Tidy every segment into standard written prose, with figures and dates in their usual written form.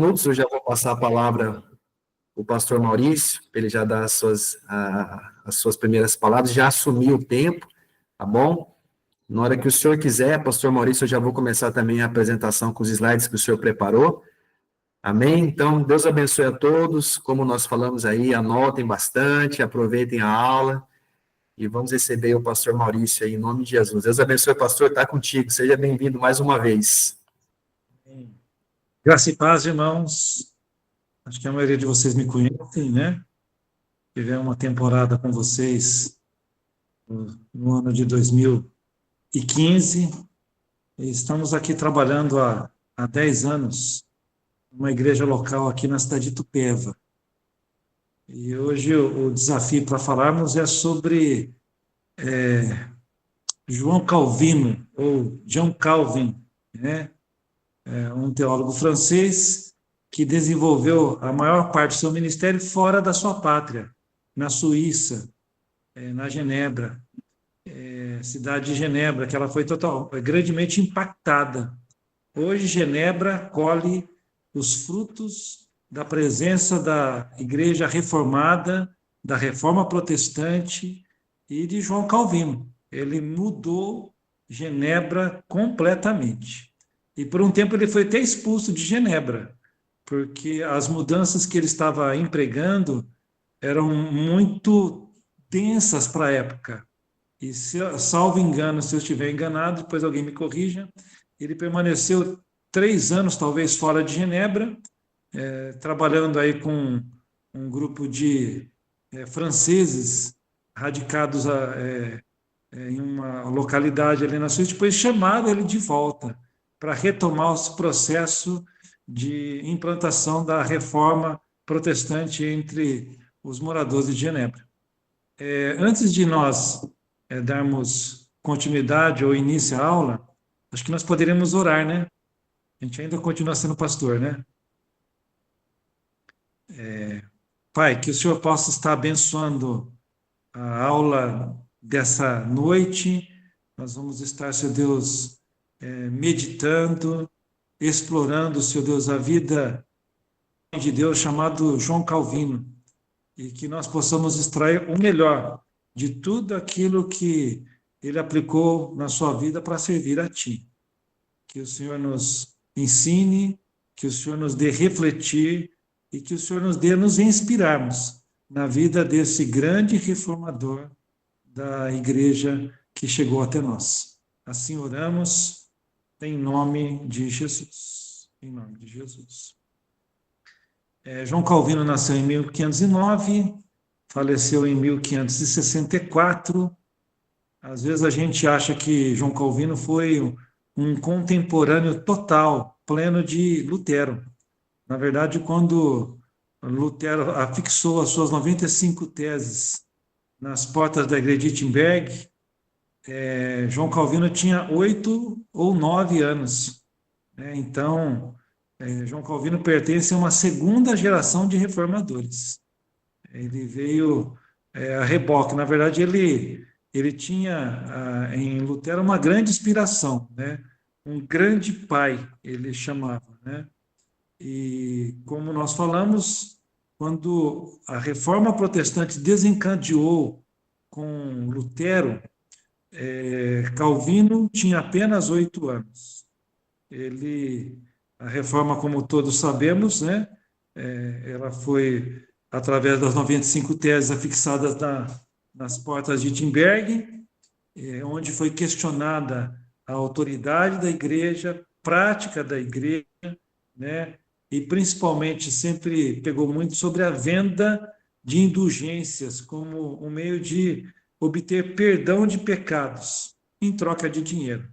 Minutos, eu já vou passar a palavra para o pastor Maurício, para ele já dar as suas primeiras palavras, já assumir o tempo, tá bom? Na hora que o senhor quiser, pastor Maurício, eu já vou começar também a apresentação com os slides que o senhor preparou. Amém? Então, Deus abençoe a todos, como nós falamos aí, anotem bastante, aproveitem a aula e vamos receber o pastor Maurício aí, em nome de Jesus. Deus abençoe, pastor, está contigo, seja bem-vindo mais uma vez. Graça e paz, irmãos. Acho que a maioria de vocês me conhecem, né? Tivemos uma temporada com vocês no ano de 2015. E estamos aqui trabalhando há 10 anos numa igreja local aqui na cidade de Itupeva. E hoje o desafio para falarmos é sobre João Calvino, ou John Calvin, né? Um teólogo francês que desenvolveu a maior parte do seu ministério fora da sua pátria, na Suíça, na Genebra, cidade de Genebra, que ela foi grandemente impactada. Hoje, Genebra colhe os frutos da presença da Igreja Reformada, da Reforma Protestante e de João Calvino. Ele mudou Genebra completamente. E por um tempo ele foi até expulso de Genebra, porque as mudanças que ele estava empregando eram muito densas para a época. E, salvo engano, se eu estiver enganado, depois alguém me corrija, ele permaneceu 3 anos, talvez, fora de Genebra, trabalhando aí com um grupo de franceses radicados em uma localidade ali na Suíça, depois chamaram ele de volta para retomar esse processo de implantação da reforma protestante entre os moradores de Genebra. Antes de nós darmos continuidade ou início à aula, acho que nós poderíamos orar, né? A gente ainda continua sendo pastor, né? Pai, que o Senhor possa estar abençoando a aula dessa noite. Nós vamos estar, Senhor Deus, meditando, explorando, Senhor Deus, a vida de Deus chamado João Calvino, e que nós possamos extrair o melhor de tudo aquilo que ele aplicou na sua vida para servir a Ti. Que o Senhor nos ensine, que o Senhor nos dê refletir e que o Senhor nos dê nos inspirarmos na vida desse grande reformador da igreja que chegou até nós. Assim oramos, em nome de Jesus. Em nome de Jesus. João Calvino nasceu em 1509, faleceu em 1564. Às vezes a gente acha que João Calvino foi um contemporâneo total, pleno de Lutero. Na verdade, quando Lutero afixou as suas 95 teses nas portas da igreja de Wittenberg, João Calvino tinha 8 ou 9 anos. Então, João Calvino pertence a uma segunda geração de reformadores. Ele veio a reboque. Na verdade, ele tinha em Lutero uma grande inspiração, né? Um grande pai, ele chamava, né? E como nós falamos, quando a reforma protestante desencadeou com Lutero, Calvino tinha apenas 8 anos. A reforma, como todos sabemos, né? Ela foi através das 95 teses afixadas nas portas de Wittenberg, onde foi questionada a autoridade da igreja, prática da igreja, né? E principalmente sempre pegou muito sobre a venda de indulgências como um meio de obter perdão de pecados em troca de dinheiro.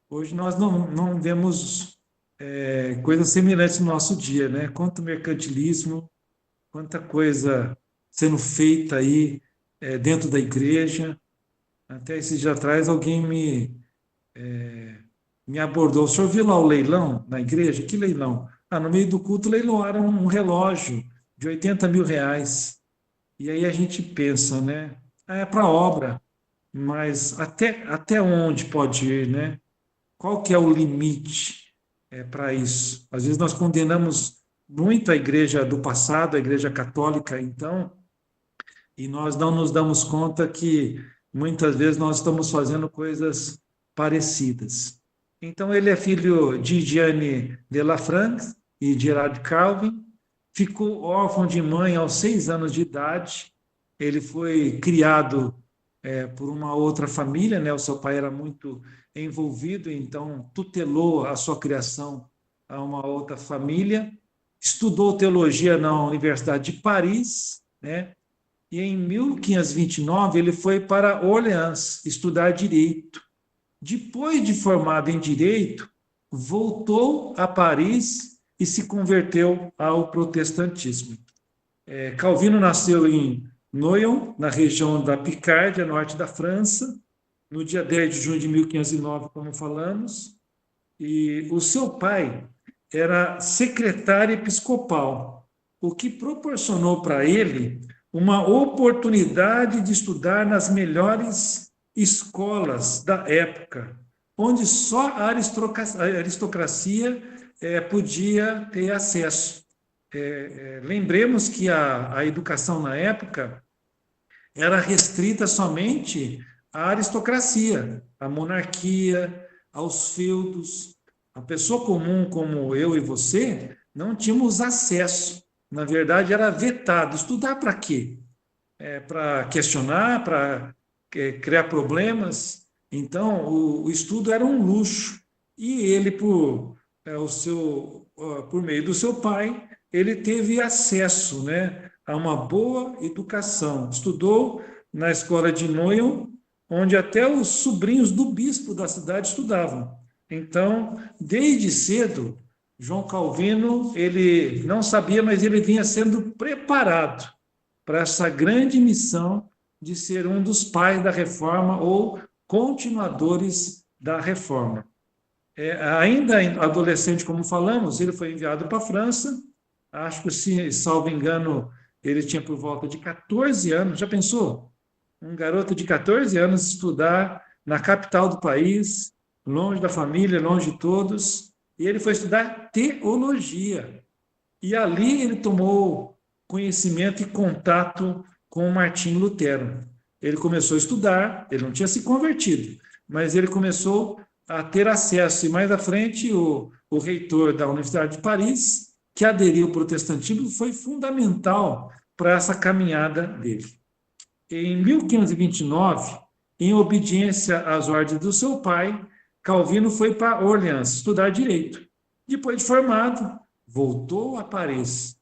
Hoje nós não vemos coisas semelhantes no nosso dia, né? Quanto mercantilismo, quanta coisa sendo feita aí dentro da igreja. Até esses dias atrás alguém me abordou. O senhor viu lá o leilão na igreja? Que leilão? No meio do culto leiloaram um relógio de 80 mil reais. E aí a gente pensa, né? É para obra, mas até onde pode ir, né? Qual que é o limite para isso? Às vezes nós condenamos muito a igreja do passado, a igreja católica, então, e nós não nos damos conta que muitas vezes nós estamos fazendo coisas parecidas. Então, ele é filho de Jeanne de Lafranc e Gerard Calvin, ficou órfão de mãe aos 6 anos de idade. Ele foi criado por uma outra família, né? O seu pai era muito envolvido, então tutelou a sua criação a uma outra família. Estudou teologia na Universidade de Paris, né? E em 1529 ele foi para Orleans estudar direito. Depois de formado em direito, voltou a Paris e se converteu ao protestantismo. Calvino nasceu em Noyon, na região da Picárdia, norte da França, no dia 10 de junho de 1509, como falamos, e o seu pai era secretário episcopal, o que proporcionou para ele uma oportunidade de estudar nas melhores escolas da época, onde só a aristocracia podia ter acesso. Lembremos que a educação na época era restrita somente à aristocracia, à monarquia, aos feudos. A pessoa comum, como eu e você, não tínhamos acesso. Na verdade, era vetado. Estudar para quê? Para questionar, para criar problemas. Então, o estudo era um luxo. E ele, por meio do seu pai, ele teve acesso, né, a uma boa educação. Estudou na escola de Noyon, onde até os sobrinhos do bispo da cidade estudavam. Então, desde cedo, João Calvino, ele não sabia, mas ele vinha sendo preparado para essa grande missão de ser um dos pais da reforma ou continuadores da reforma. Ainda adolescente, como falamos, ele foi enviado para a França. Acho que, se salvo engano, ele tinha por volta de 14 anos. Já pensou? Um garoto de 14 anos estudar na capital do país, longe da família, longe de todos. E ele foi estudar teologia. E ali ele tomou conhecimento e contato com Martinho Lutero. Ele começou a estudar, ele não tinha se convertido, mas ele começou a ter acesso. E mais à frente, o reitor da Universidade de Paris, que aderiu ao protestantismo, foi fundamental para essa caminhada dele. Em 1529, em obediência às ordens do seu pai, Calvino foi para Orleans estudar direito. Depois de formado, voltou a Paris.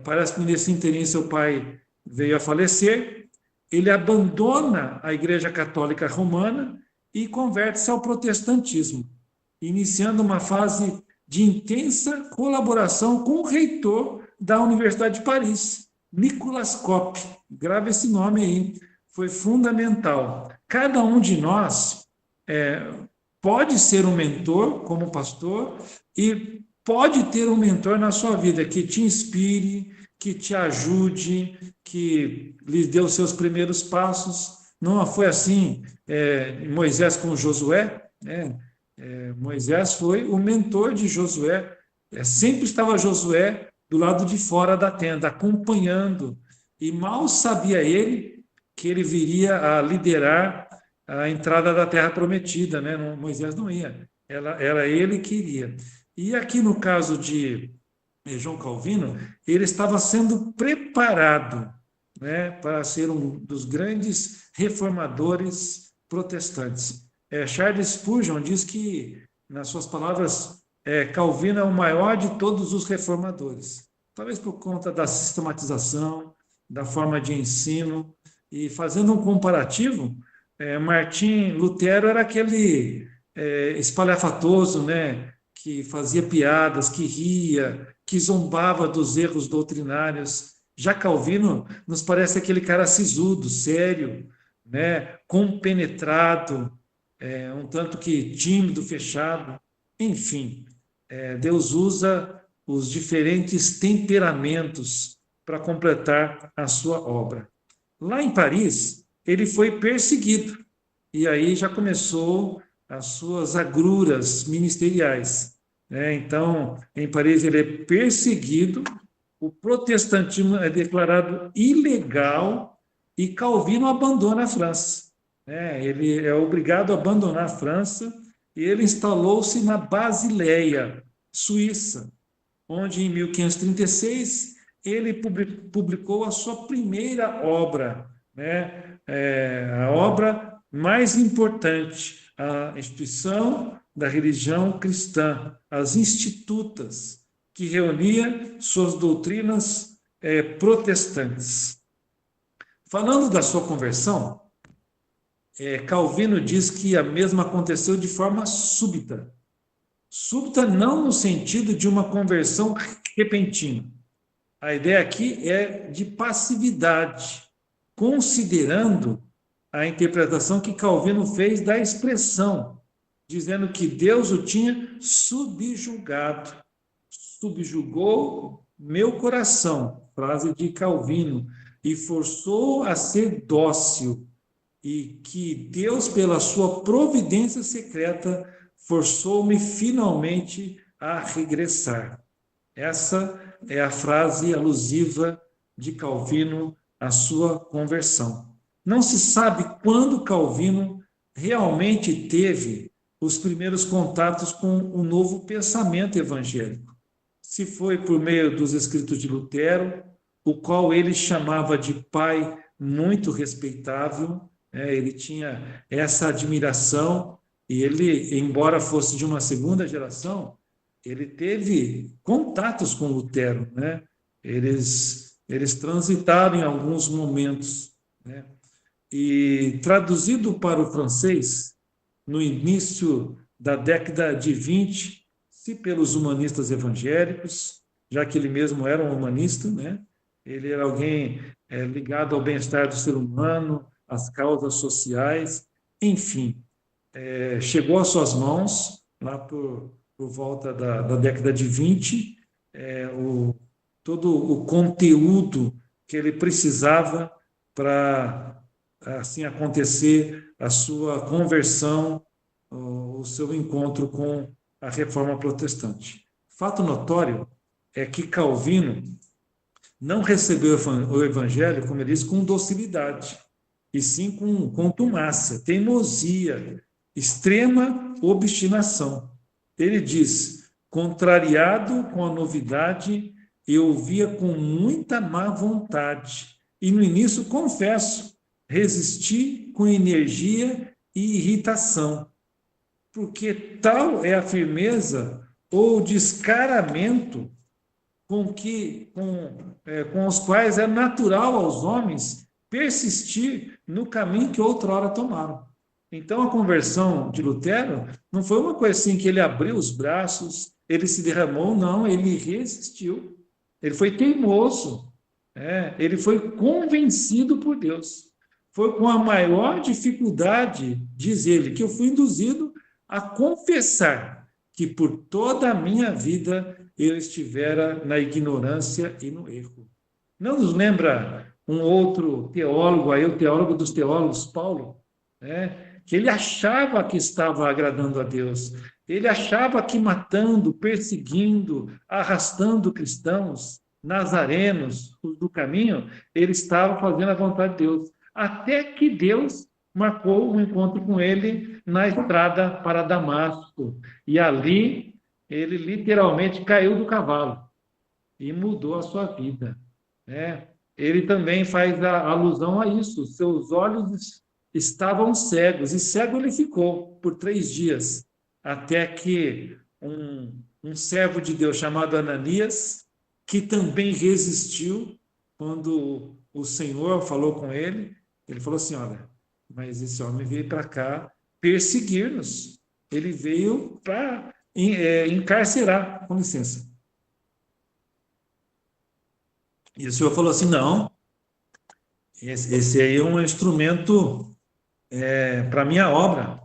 Parece que nesse interim seu pai veio a falecer. Ele abandona a Igreja Católica Romana e converte-se ao protestantismo, iniciando uma fase de intensa colaboração com o reitor da Universidade de Paris, Nicolas Cop. Grave esse nome aí, foi fundamental. Cada um de nós pode ser um mentor como pastor e pode ter um mentor na sua vida que te inspire, que te ajude, que lhe dê os seus primeiros passos. Não foi assim Moisés com Josué, né? Moisés foi o mentor de Josué. Sempre estava Josué do lado de fora da tenda, acompanhando. E mal sabia ele que ele viria a liderar a entrada da terra prometida, né? Moisés não ia, era ele que iria. E aqui no caso de João Calvino, ele estava sendo preparado, né, para ser um dos grandes reformadores protestantes. Charles Spurgeon diz que, nas suas palavras, Calvino é o maior de todos os reformadores. Talvez por conta da sistematização, da forma de ensino, e fazendo um comparativo, Martim Lutero era aquele espalhafatoso, né, que fazia piadas, que ria, que zombava dos erros doutrinários. Já Calvino nos parece aquele cara sisudo, sério, né, compenetrado, um tanto que tímido, fechado. Enfim, Deus usa os diferentes temperamentos para completar a sua obra. Lá em Paris, ele foi perseguido, e aí já começou as suas agruras ministeriais. né? Então, em Paris ele é perseguido, o protestantismo é declarado ilegal e Calvino abandona a França, né? Ele é obrigado a abandonar a França e ele instalou-se na Basileia, Suíça, onde em 1536 ele publicou a sua primeira obra, né? A obra mais importante, a instituição da religião cristã, as Institutas, que reunia suas doutrinas protestantes. Falando da sua conversão, Calvino diz que a mesma aconteceu de forma súbita. Súbita não no sentido de uma conversão repentina. A ideia aqui é de passividade, considerando a interpretação que Calvino fez da expressão, dizendo que Deus o tinha subjugado, subjugou meu coração, frase de Calvino, e forçou a ser dócil, e que Deus, pela sua providência secreta, forçou-me finalmente a regressar. Essa é a frase alusiva de Calvino à sua conversão. Não se sabe quando Calvino realmente teve os primeiros contatos com o novo pensamento evangélico. Se foi por meio dos escritos de Lutero, o qual ele chamava de pai muito respeitável, ele tinha essa admiração, e ele, embora fosse de uma segunda geração, ele teve contatos com Lutero, né? Eles transitaram em alguns momentos, né? E traduzido para o francês, no início da década de 20, se pelos humanistas evangélicos, já que ele mesmo era um humanista, né? Ele era alguém ligado ao bem-estar do ser humano, às causas sociais, enfim, chegou às suas mãos, lá por volta da década de 20, todo o conteúdo que ele precisava para assim acontecer a sua conversão, o seu encontro com a reforma protestante. Fato notório é que Calvino não recebeu o evangelho, como ele diz, com docilidade, e sim com contumácia, teimosia, extrema obstinação. Ele diz: contrariado com a novidade, eu via com muita má vontade, e no início, confesso, resisti com energia e irritação, porque tal é a firmeza ou descaramento com os quais é natural aos homens persistir no caminho que outrora tomaram. Então, a conversão de Lutero não foi uma coisa assim que ele abriu os braços, ele se derramou, não, ele resistiu. Ele foi teimoso, ele foi convencido por Deus. Foi com a maior dificuldade, diz ele, que eu fui induzido a confessar que por toda a minha vida eu estivera na ignorância e no erro. Não nos lembra um outro teólogo, aí o teólogo dos teólogos, Paulo, que ele achava que estava agradando a Deus, ele achava que matando, perseguindo, arrastando cristãos, nazarenos do caminho, ele estava fazendo a vontade de Deus, até que Deus marcou um encontro com ele na estrada para Damasco, e ali ele literalmente caiu do cavalo e mudou a sua vida. Ele também faz a alusão a isso, seus olhos estavam cegos, e cego ele ficou por 3 dias, até que um servo de Deus chamado Ananias, que também resistiu quando o Senhor falou com ele, ele falou assim: olha, mas esse homem veio para cá perseguir-nos, ele veio para encarcerar, com licença. E o Senhor falou assim: não, esse aí é um instrumento para a minha obra,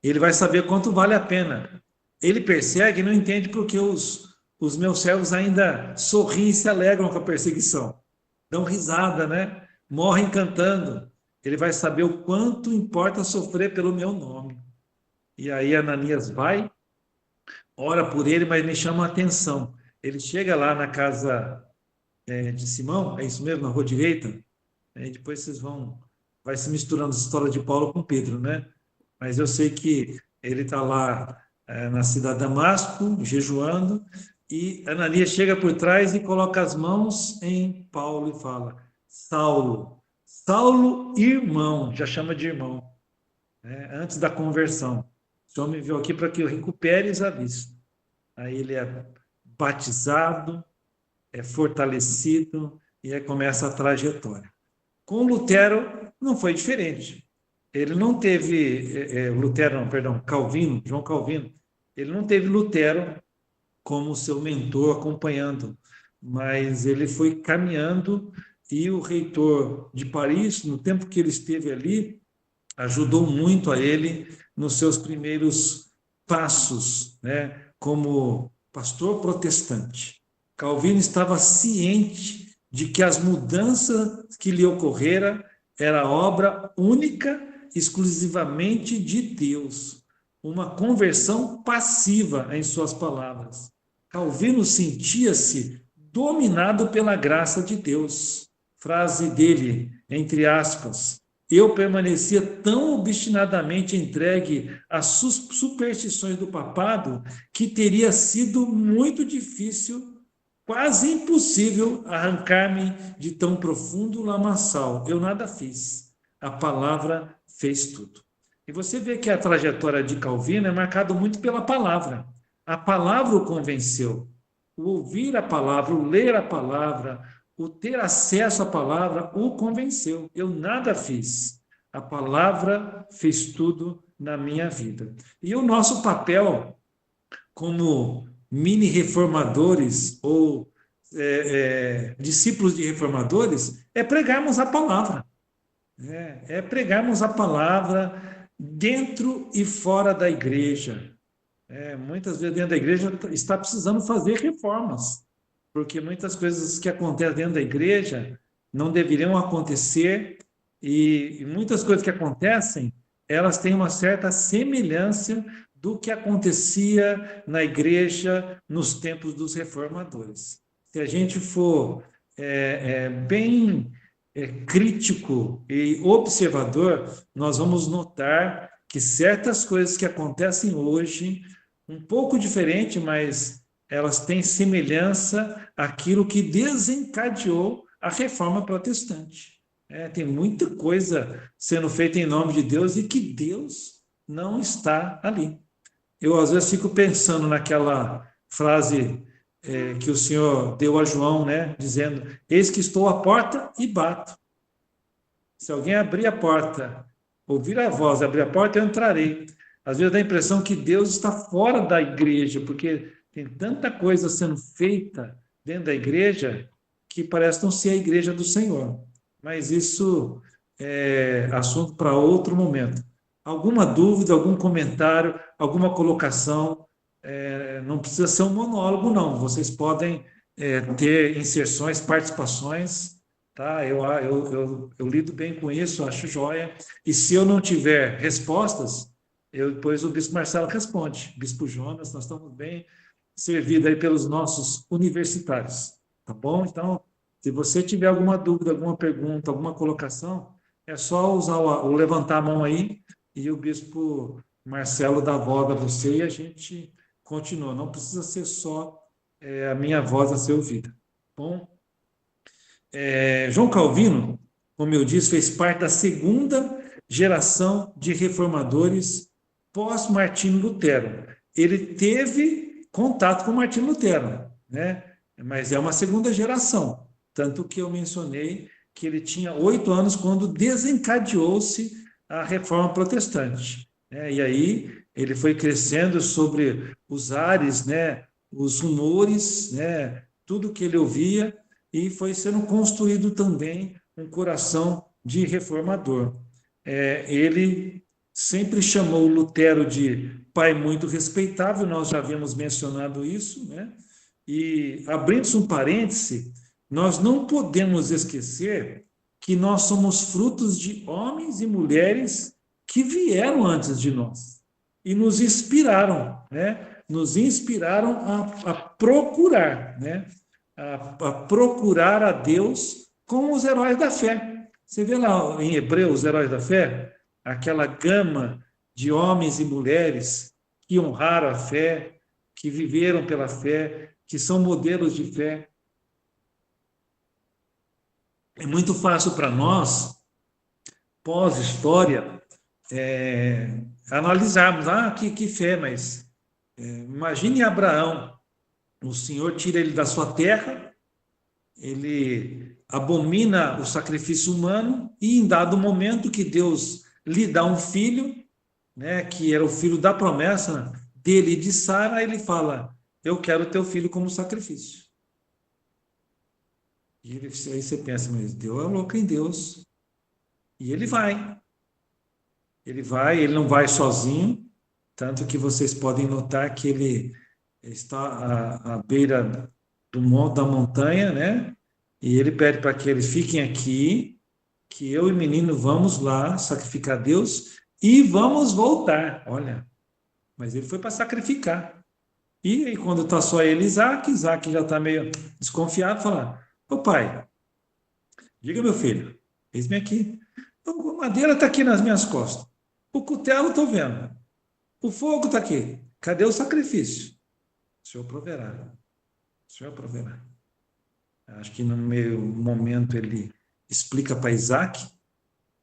ele vai saber quanto vale a pena. Ele persegue e não entende porque os meus servos ainda sorriem e se alegram com a perseguição. Dão risada, né? Morrem cantando. Ele vai saber o quanto importa sofrer pelo meu nome. E aí Ananias vai, ora por ele, mas me chama a atenção. Ele chega lá na casa de Simão, é isso mesmo, na rua direita, e depois vai se misturando a história de Paulo com Pedro, né? Mas eu sei que ele está lá na cidade de Damasco, jejuando, e Ananias chega por trás e coloca as mãos em Paulo e fala: Saulo, Saulo, irmão, já chama de irmão, né? Antes da conversão. O Senhor me enviou aqui para que eu recuperes a vista. Aí ele é batizado, é fortalecido e aí começa a trajetória. Com Lutero não foi diferente. Ele não teve, Lutero, não, perdão, Calvino, João Calvino, ele não teve Lutero como seu mentor acompanhando, mas ele foi caminhando e o reitor de Paris, no tempo que ele esteve ali, ajudou muito a ele nos seus primeiros passos, né, como pastor protestante. Calvino estava ciente de que as mudanças que lhe ocorreram era obra única, exclusivamente de Deus, uma conversão passiva, em suas palavras. Calvino sentia-se dominado pela graça de Deus. Frase dele, entre aspas: eu permanecia tão obstinadamente entregue às superstições do papado que teria sido muito difícil, quase impossível, arrancar-me de tão profundo lamaçal. Eu nada fiz. A palavra fez tudo. E você vê que a trajetória de Calvino é marcada muito pela palavra. A palavra o convenceu. O ouvir a palavra, o ler a palavra, o ter acesso à palavra o convenceu. Eu nada fiz. A palavra fez tudo na minha vida. E o nosso papel como mini reformadores ou discípulos de reformadores é pregarmos a palavra. É pregarmos a palavra dentro e fora da igreja. Muitas vezes dentro da igreja está precisando fazer reformas, porque muitas coisas que acontecem dentro da igreja não deveriam acontecer, e muitas coisas que acontecem, elas têm uma certa semelhança do que acontecia na igreja nos tempos dos reformadores. Se a gente for bem crítico e observador, nós vamos notar que certas coisas que acontecem hoje, um pouco diferente, mas elas têm semelhança àquilo que desencadeou a reforma protestante. Tem muita coisa sendo feita em nome de Deus e que Deus não está ali. Eu, às vezes, fico pensando naquela frase que o Senhor deu a João, né, dizendo: eis que estou à porta e bato. Se alguém abrir a porta, ouvir a voz, abrir a porta, eu entrarei. Às vezes dá a impressão que Deus está fora da igreja, porque tem tanta coisa sendo feita dentro da igreja que parece não ser a igreja do Senhor. Mas isso é assunto para outro momento. Alguma dúvida, algum comentário, alguma colocação? Não precisa ser um monólogo, não. Vocês podem ter inserções, participações, tá? Eu lido bem com isso, acho joia. E se eu não tiver respostas, depois o Bispo Marcelo responde. Bispo Jonas, nós estamos bem servidos aí pelos nossos universitários, tá bom? Então, se você tiver alguma dúvida, alguma pergunta, alguma colocação, é só usar o levantar a mão aí e o Bispo Marcelo dá voz a você e a gente continua. Não precisa ser só a minha voz a ser ouvida. Bom, João Calvino, como eu disse, fez parte da segunda geração de reformadores pós-Martinho Lutero. Ele teve contato com Martinho Lutero, né? Mas é uma segunda geração. Tanto que eu mencionei que ele tinha 8 anos quando desencadeou-se a reforma protestante. E aí ele foi crescendo sobre os ares, né, os rumores, né, tudo que ele ouvia, e foi sendo construído também um coração de reformador. Ele sempre chamou Lutero de pai muito respeitável, nós já havíamos mencionado isso, né? E, abrindo-se um parêntese, nós não podemos esquecer que nós somos frutos de homens e mulheres que vieram antes de nós e nos inspiraram, né? nos inspiraram a procurar, né? A procurar a Deus com os heróis da fé. Você vê lá em Hebreus, os heróis da fé, aquela gama de homens e mulheres que honraram a fé, que viveram pela fé, que são modelos de fé. É muito fácil para nós, pós-história, analisarmos, que fé, mas imagine Abraão, o Senhor tira ele da sua terra, ele abomina o sacrifício humano, e em dado momento que Deus lhe dá um filho, né, que era o filho da promessa dele e de Sara, ele fala, eu quero teu filho como sacrifício. E aí você pensa, mas Deus é louco em Deus. E ele vai. Ele não vai sozinho, tanto que vocês podem notar que ele está à beira da montanha, né? E ele pede para que eles fiquem aqui, que eu e o menino vamos lá sacrificar a Deus e vamos voltar. Olha, mas ele foi para sacrificar. E aí, quando está só ele e Isaac já está meio desconfiado, fala, ô pai, diga meu filho, eis-me aqui. A madeira está aqui nas minhas costas. O cutelo estou vendo. O fogo está aqui. Cadê o sacrifício? O Senhor proverá. O Senhor proverá. Acho que no meio momento ele explica para Isaac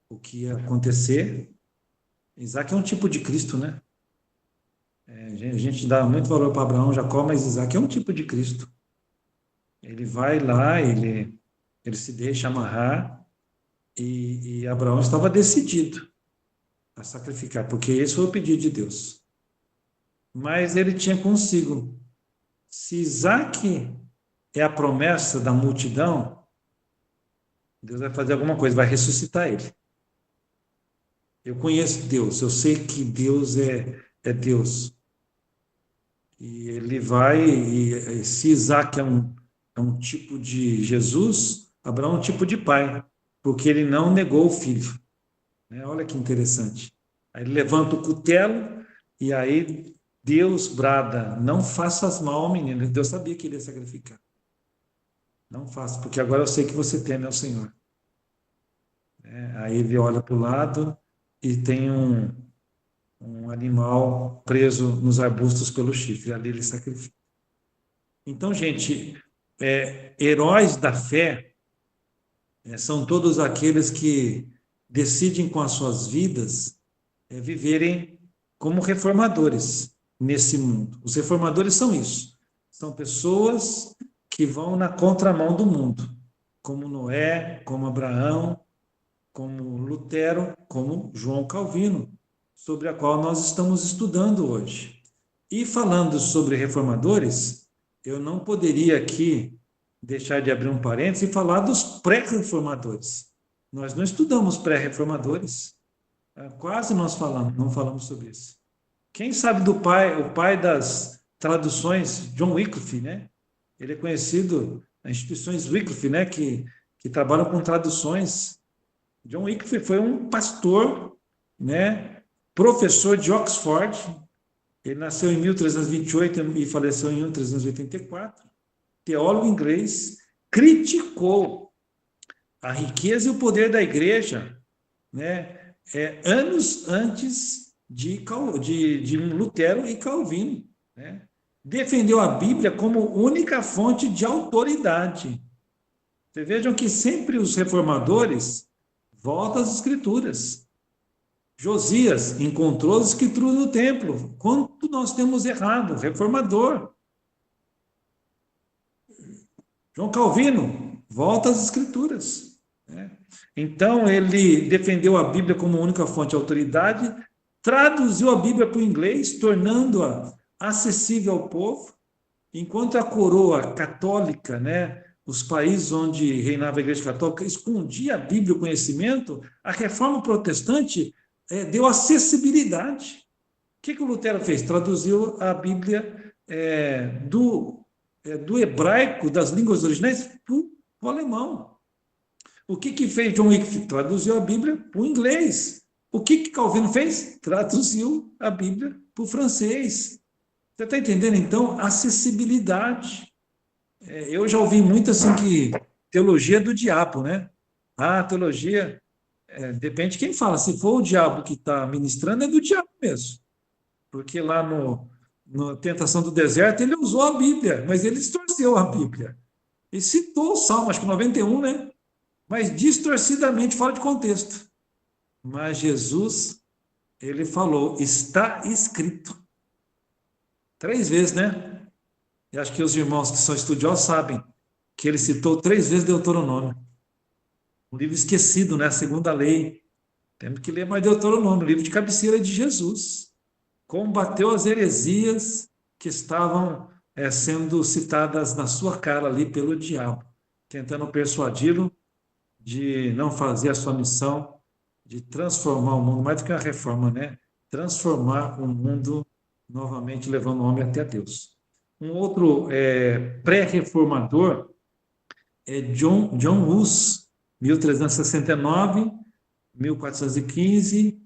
o que ia acontecer. Isaac é um tipo de Cristo, né? A gente dá muito valor para Abraão, Jacó, mas Isaac é um tipo de Cristo. Ele vai lá, ele se deixa amarrar, e Abraão estava decidido a sacrificar, porque esse foi o pedido de Deus. Mas ele tinha consigo, se Isaac é a promessa da multidão, Deus vai fazer alguma coisa, vai ressuscitar ele. Eu conheço Deus, eu sei que Deus é Deus. E ele vai, e se Isaac é um tipo de Jesus, Abraão é um tipo de pai, porque ele não negou o filho. Olha que interessante. Aí ele levanta o cutelo, e aí Deus brada, não faças mal ao menino. Deus sabia que ele ia sacrificar. Não faça, porque agora eu sei que você teme ao Senhor. Aí ele olha para o lado e tem um animal preso nos arbustos pelo chifre. Ali ele sacrifica. Então, gente, heróis da fé são todos aqueles que decidem com as suas vidas viverem como reformadores nesse mundo. Os reformadores são isso. São pessoas que vão na contramão do mundo, como Noé, como Abraão, como Lutero, como João Calvino, sobre a qual nós estamos estudando hoje. E falando sobre reformadores, eu não poderia aqui deixar de abrir um parênteses e falar dos pré-reformadores. Nós não estudamos pré-reformadores, quase nós não falamos sobre isso. Quem sabe o pai das traduções, John Wycliffe, né? Ele é conhecido nas instituições Wycliffe, né? Que trabalham com traduções. John Wycliffe foi um pastor, né? Professor de Oxford. Ele nasceu em 1328 e faleceu em 1384. Teólogo inglês, criticou a riqueza e o poder da igreja, né? Anos antes de Lutero e Calvino, né? Defendeu a Bíblia como única fonte de autoridade. Vocês vejam que sempre os reformadores voltam às Escrituras. Josias encontrou as Escrituras no templo. Quanto nós temos errado? Reformador. João Calvino volta às Escrituras. Então, ele defendeu a Bíblia como única fonte de autoridade, traduziu a Bíblia para o inglês, tornando-a acessível ao povo, enquanto a coroa católica, né, os países onde reinava a Igreja Católica, escondia a Bíblia, o conhecimento, a Reforma Protestante deu acessibilidade. O que o Lutero fez? Traduziu a Bíblia do hebraico, das línguas originais, para o alemão. O que fez John Wycliffe? Traduziu a Bíblia para o inglês. O que Calvino fez? Traduziu a Bíblia para o francês. Você está entendendo, então, acessibilidade. Eu já ouvi muito assim que teologia é do diabo, né? Ah, teologia, depende de quem fala. Se for o diabo que está ministrando, é do diabo mesmo. Porque lá no Tentação do Deserto, ele usou a Bíblia, mas ele distorceu a Bíblia. E citou o Salmo, acho que 91, né? Mas distorcidamente, fora de contexto. Mas Jesus, ele falou, está escrito. 3 vezes, né? E acho que os irmãos que são estudiosos sabem que ele citou 3 vezes Deuteronômio. Um livro esquecido, né? A segunda lei. Temos que ler mais Deuteronômio, o livro de cabeceira de Jesus. Combateu as heresias que estavam sendo citadas na sua cara ali pelo diabo, tentando persuadi-lo de não fazer a sua missão de transformar o mundo, mais do que uma reforma, né? Transformar o mundo novamente, levando o homem até Deus. Um outro pré-reformador é John Hus, 1369, 1415,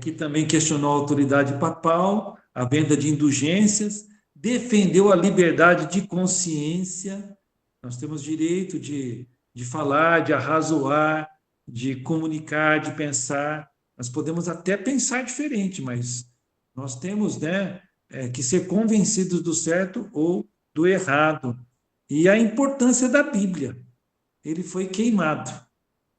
que também questionou a autoridade papal, a venda de indulgências, defendeu a liberdade de consciência. Nós temos direito de falar, de arrazoar, de comunicar, de pensar. Nós podemos até pensar diferente, mas nós temos, né, que ser convencidos do certo ou do errado. E a importância da Bíblia. Ele foi queimado,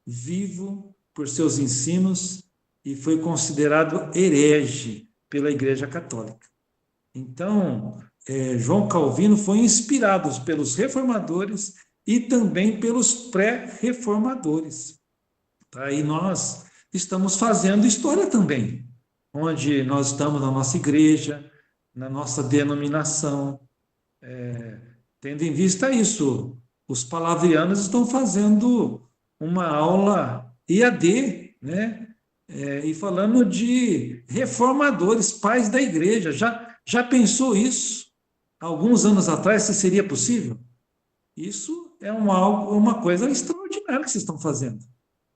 vivo por seus ensinos, e foi considerado herege pela Igreja Católica. Então, João Calvino foi inspirado pelos reformadores e também pelos pré-reformadores. Tá? E nós estamos fazendo história também, onde nós estamos na nossa igreja, na nossa denominação, tendo em vista isso. Os palavrianos estão fazendo uma aula IAD, né? E falando de reformadores, pais da igreja. Já pensou isso? Alguns anos atrás, se seria possível? Isso é uma coisa extraordinária que vocês estão fazendo,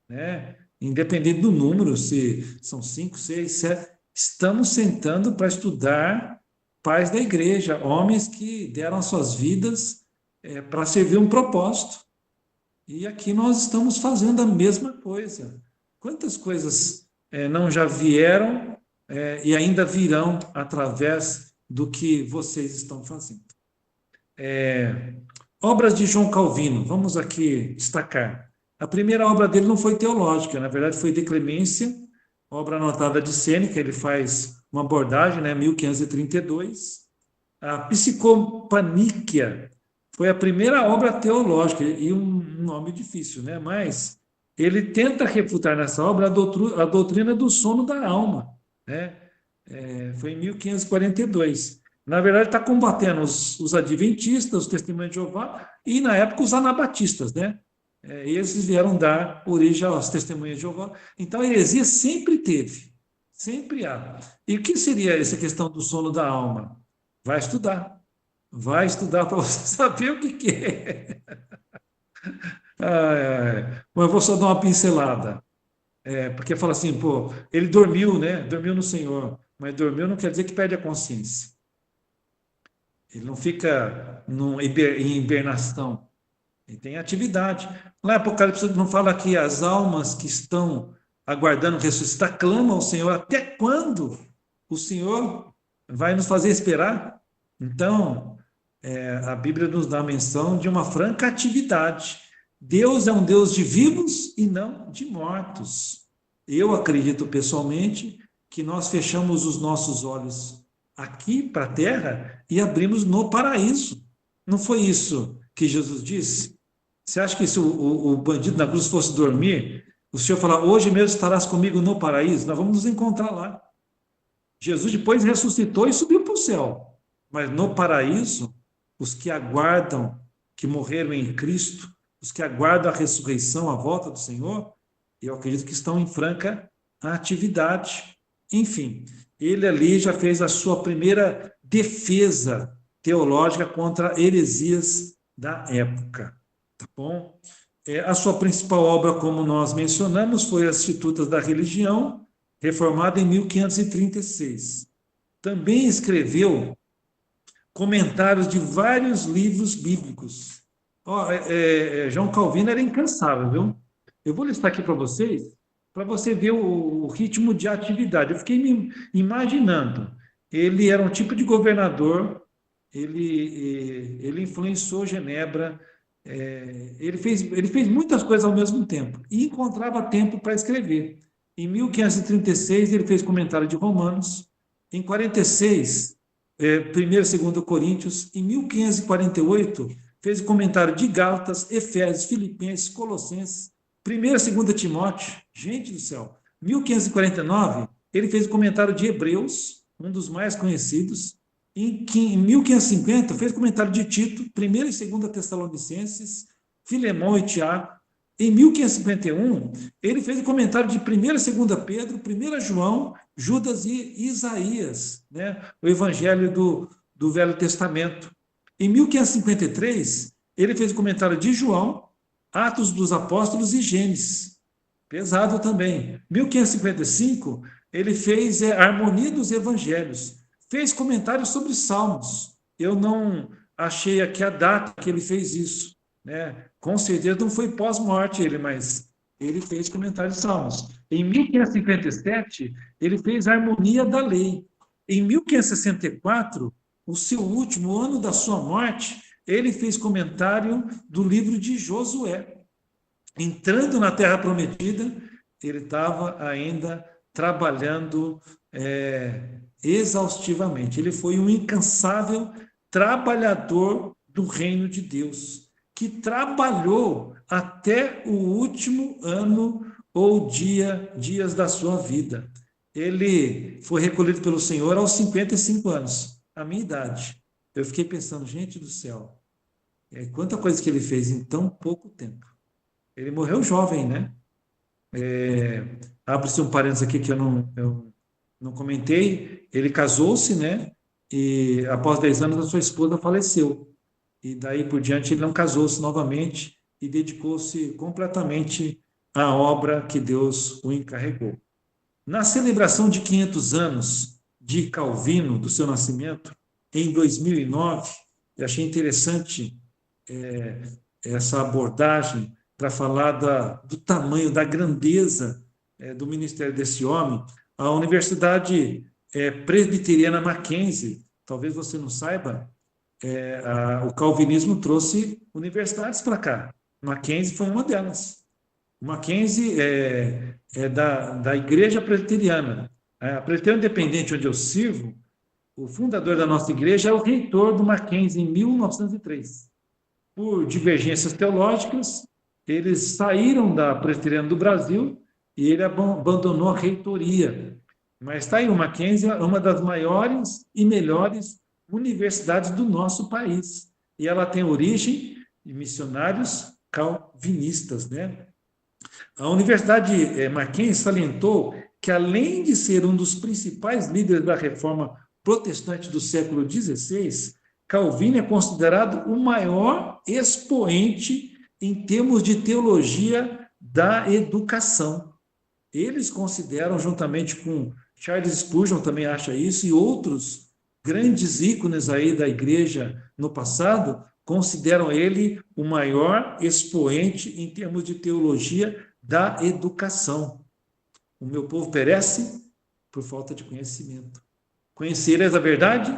né? Independente do número, se são 5, 6, 7, estamos sentando para estudar pais da igreja, homens que deram suas vidas para servir um propósito. E aqui nós estamos fazendo a mesma coisa. Quantas coisas não já vieram e ainda virão através do que vocês estão fazendo? Obras de João Calvino, vamos aqui destacar. A primeira obra dele não foi teológica, na verdade foi De Clemência, obra anotada de Sêneca, ele faz uma abordagem, né, 1532. A Psicopaníquia foi a primeira obra teológica, e um nome difícil, né? Mas ele tenta refutar nessa obra a doutrina do sono da alma, né? Foi em 1542. Na verdade, está combatendo os adventistas, os testemunhos de Jeová, e na época os anabatistas, né? Esses vieram dar origem aos testemunhos de Jeová. Então, a heresia sempre teve, sempre há. E o que seria essa questão do sono da alma? Vai estudar para você saber o que é. Mas eu vou só dar uma pincelada. Porque fala assim, pô, ele dormiu, né? Dormiu no Senhor. Mas dormiu não quer dizer que perde a consciência. Ele não fica em hibernação. Ele tem atividade. Lá em Apocalipse não fala que as almas que estão aguardando ressuscitar clamam ao Senhor. Até quando o Senhor vai nos fazer esperar? Então, a Bíblia nos dá a menção de uma franca atividade. Deus é um Deus de vivos e não de mortos. Eu acredito pessoalmente que nós fechamos os nossos olhos aqui para a terra e abrimos no paraíso. Não foi isso que Jesus disse? Você acha que se o bandido na cruz fosse dormir, o Senhor falar, hoje mesmo estarás comigo no paraíso? Nós vamos nos encontrar lá. Jesus depois ressuscitou e subiu para o céu. Mas no paraíso, os que aguardam, que morreram em Cristo, os que aguardam a ressurreição, a volta do Senhor, eu acredito que estão em franca atividade. Enfim, ele ali já fez a sua primeira defesa teológica contra heresias da época. Tá bom? A sua principal obra, como nós mencionamos, foi As Institutas da Religião, reformada em 1536. Também escreveu comentários de vários livros bíblicos. João Calvino era incansável, viu? Eu vou listar aqui para você ver o ritmo de atividade. Eu fiquei me imaginando. Ele era um tipo de governador, ele influenciou Genebra, ele fez muitas coisas ao mesmo tempo e encontrava tempo para escrever. Em 1536, ele fez comentário de Romanos. Em 46, 1º e 2º Coríntios. Em 1548, fez comentário de Gálatas, Efésios, Filipenses, Colossenses. 1º e 2º Timóteo. Gente do céu. 1549, ele fez o comentário de Hebreus, um dos mais conhecidos. Em 1550, fez comentário de Tito, 1º e 2º Tessalonicenses, Filemão e Tiago. Em 1551, ele fez o comentário de 1º e 2º Pedro, 1º João, Judas e Isaías, né? O Evangelho do Velho Testamento. Em 1553, ele fez o comentário de João, Atos dos Apóstolos e Gênesis. Pesado também. 1555, ele fez a Harmonia dos Evangelhos. Fez comentários sobre Salmos. Eu não achei aqui a data que ele fez isso, né? Com certeza não foi pós-morte ele, mas ele fez comentários de Salmos. Em 1557, ele fez a Harmonia da Lei. Em 1564, o seu último ano da sua morte, ele fez comentário do livro de Josué. Entrando na Terra Prometida, ele estava ainda trabalhando exaustivamente. Ele foi um incansável trabalhador do reino de Deus, que trabalhou até o último ano ou dias da sua vida. Ele foi recolhido pelo Senhor aos 55 anos, a minha idade. Eu fiquei pensando, gente do céu, quanta coisa que ele fez em tão pouco tempo. Ele morreu jovem, né? Abre-se um parênteses aqui que eu não comentei. Ele casou-se, né? E após 10 anos a sua esposa faleceu. E daí por diante ele não casou-se novamente e dedicou-se completamente à obra que Deus o encarregou. Na celebração de 500 anos de Calvino, do seu nascimento, em 2009, eu achei interessante essa abordagem para falar do tamanho, da grandeza do ministério desse homem. A Universidade Presbiteriana Mackenzie, talvez você não saiba, o calvinismo trouxe universidades para cá. Mackenzie foi uma delas. Mackenzie é da Igreja Presbiteriana. A Presbiteriana Independente, onde eu sirvo, o fundador da nossa igreja é o reitor do Mackenzie, em 1903. Por divergências teológicas, eles saíram da Presbiteriana do Brasil e ele abandonou a reitoria. Mas está aí, o Mackenzie é uma das maiores e melhores universidades do nosso país. E ela tem origem de missionários calvinistas, né? A Universidade Mackenzie salientou que, além de ser um dos principais líderes da reforma protestante do século XVI, Calvino é considerado o maior expoente em termos de teologia da educação. Eles consideram, juntamente com Charles Spurgeon, também acha isso, e outros grandes ícones aí da igreja no passado, consideram ele o maior expoente em termos de teologia da educação. O meu povo perece por falta de conhecimento. Conhecereis a verdade,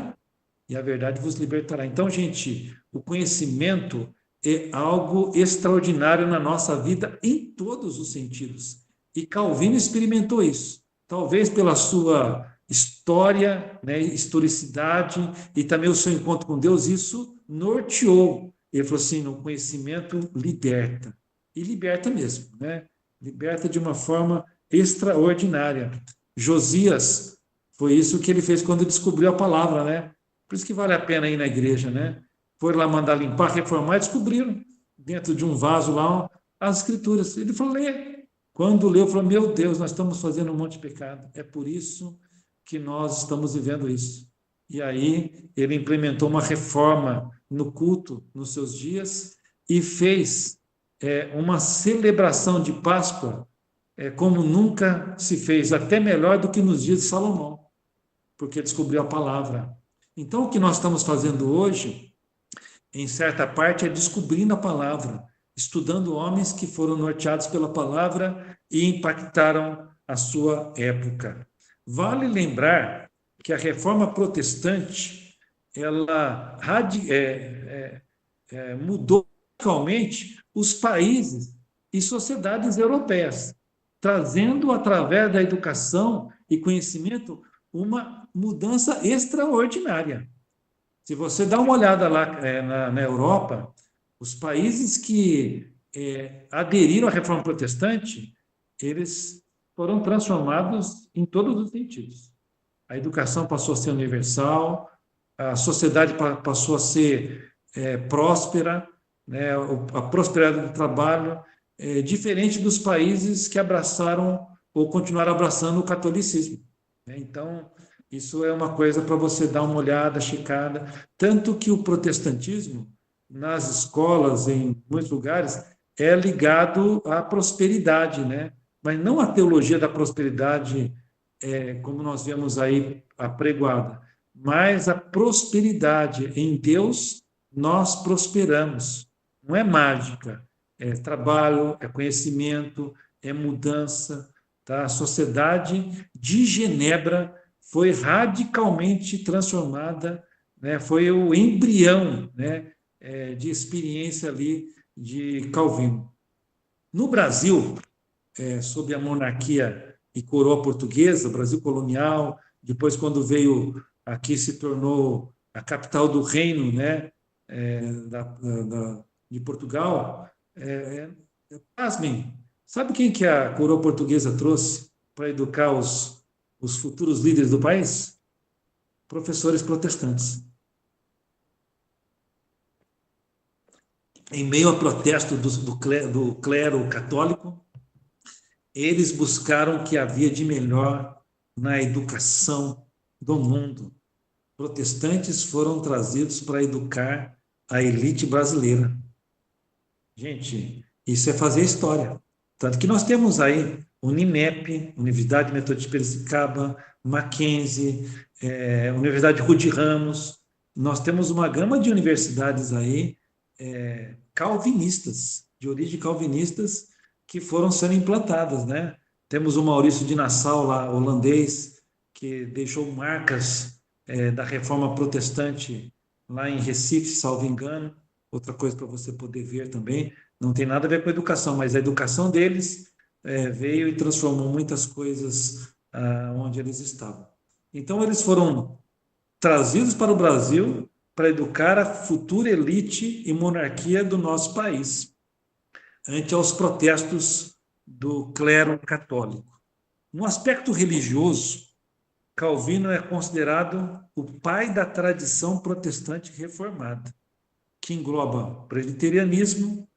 e a verdade vos libertará. Então, gente, o conhecimento é algo extraordinário na nossa vida em todos os sentidos. E Calvino experimentou isso. Talvez pela sua história, né, historicidade e também o seu encontro com Deus, isso norteou. Ele falou assim, o conhecimento liberta. E liberta mesmo, né? Liberta de uma forma extraordinária. Josias, foi isso que ele fez quando descobriu a palavra, né? Por isso que vale a pena ir na igreja, né? Foram lá mandar limpar, reformar e descobriram dentro de um vaso lá as escrituras. Ele falou, lê. Quando leu, falou, meu Deus, nós estamos fazendo um monte de pecado. É por isso que nós estamos vivendo isso. E aí ele implementou uma reforma no culto nos seus dias e fez uma celebração de Páscoa como nunca se fez, até melhor do que nos dias de Salomão, porque descobriu a palavra. Então, o que nós estamos fazendo hoje, em certa parte, é descobrindo a palavra, estudando homens que foram norteados pela palavra e impactaram a sua época. Vale lembrar que a reforma protestante, ela mudou radicalmente os países e sociedades europeias, trazendo, através da educação e conhecimento, uma mudança extraordinária. Se você dá uma olhada lá na Europa, os países que aderiram à reforma protestante, eles foram transformados em todos os sentidos. A educação passou a ser universal, a sociedade passou a ser próspera, né, a prosperidade do trabalho, diferente dos países que abraçaram ou continuaram abraçando o catolicismo. Né? Então, isso é uma coisa para você dar uma olhada, checada. Tanto que o protestantismo, nas escolas, em muitos lugares, é ligado à prosperidade, né? Mas não a teologia da prosperidade, como nós vemos aí apregoada, mas a prosperidade. Em Deus nós prosperamos. Não é mágica, é trabalho, é conhecimento, é mudança. Tá? A sociedade de Genebra foi radicalmente transformada, né? Foi o embrião, né, de experiência ali de Calvino. No Brasil, sob a monarquia e coroa portuguesa, Brasil colonial, depois quando veio aqui se tornou a capital do reino, né, de Portugal. Pasmem, sabe quem que a coroa portuguesa trouxe para educar os futuros líderes do país? Professores protestantes. Em meio a protesto do clero católico, eles buscaram o que havia de melhor na educação do mundo. Protestantes foram trazidos para educar a elite brasileira. Gente, isso é fazer história. Tanto que nós temos aí Unimep, Universidade Metodista de Piracicaba, Mackenzie, Universidade Rude Ramos. Nós temos uma gama de universidades aí calvinistas, de origem calvinistas, que foram sendo implantadas, né? Temos o Maurício de Nassau, lá, holandês, que deixou marcas da reforma protestante lá em Recife, salvo engano. Outra coisa para você poder ver também, não tem nada a ver com a educação, mas a educação deles veio e transformou muitas coisas onde eles estavam. Então, eles foram trazidos para o Brasil para educar a futura elite e monarquia do nosso país, ante aos protestos do clero católico. No aspecto religioso, Calvino é considerado o pai da tradição protestante reformada, que engloba o presbiterianismo,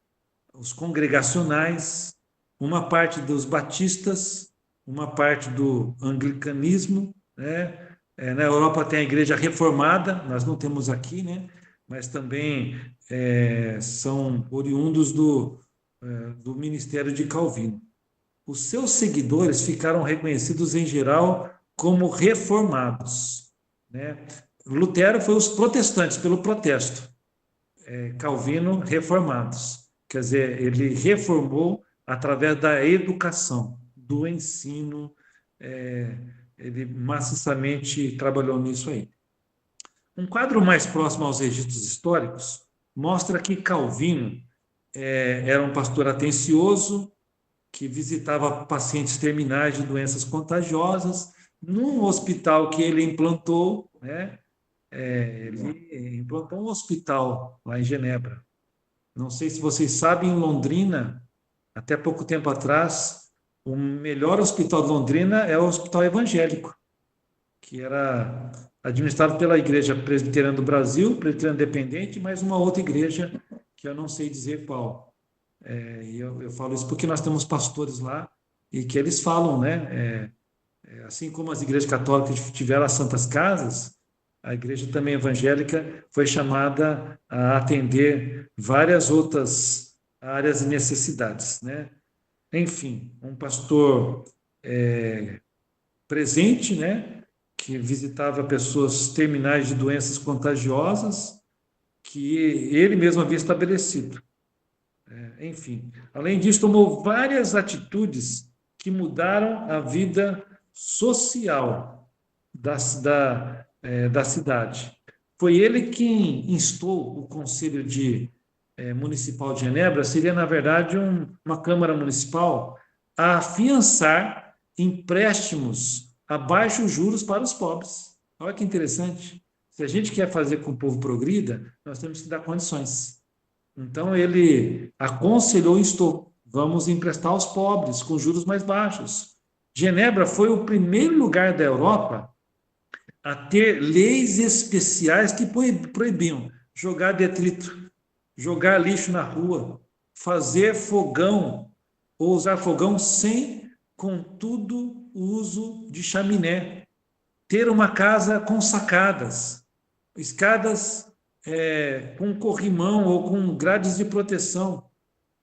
os congregacionais, uma parte dos batistas, uma parte do anglicanismo, né? Na Europa tem a igreja reformada, nós não temos aqui, né? Mas também são oriundos do ministério de Calvino. Os seus seguidores ficaram reconhecidos em geral como reformados, né? Lutero foi os protestantes pelo protesto, Calvino reformados. Quer dizer, ele reformou através da educação, do ensino, ele maciçamente trabalhou nisso aí. Um quadro mais próximo aos registros históricos mostra que Calvino era um pastor atencioso, que visitava pacientes terminais de doenças contagiosas, num hospital que ele implantou, né? Ele implantou um hospital lá em Genebra. Não sei se vocês sabem, em Londrina, até pouco tempo atrás, o melhor hospital de Londrina é o Hospital Evangélico, que era administrado pela Igreja Presbiteriana do Brasil, Presbiteriana Independente, mais uma outra igreja, que eu não sei dizer qual. E eu falo isso porque nós temos pastores lá, e que eles falam, né? Assim como as igrejas católicas tiveram as santas casas, a igreja também evangélica foi chamada a atender várias outras áreas e necessidades, né? Enfim, um pastor presente, né? que visitava pessoas terminais de doenças contagiosas, que ele mesmo havia estabelecido. Enfim, além disso, tomou várias atitudes que mudaram a vida social da cidade. Foi ele quem instou o Conselho Municipal de Genebra, seria, na verdade, uma Câmara Municipal, a afiançar empréstimos a baixos juros para os pobres. Olha que interessante. Se a gente quer fazer com que o povo progrida, nós temos que dar condições. Então, ele aconselhou e instou: vamos emprestar aos pobres com juros mais baixos. Genebra foi o primeiro lugar da Europa a ter leis especiais que proibiam jogar detrito, jogar lixo na rua, fazer fogão ou usar fogão sem, contudo, o uso de chaminé, ter uma casa com sacadas, escadas com corrimão ou com grades de proteção.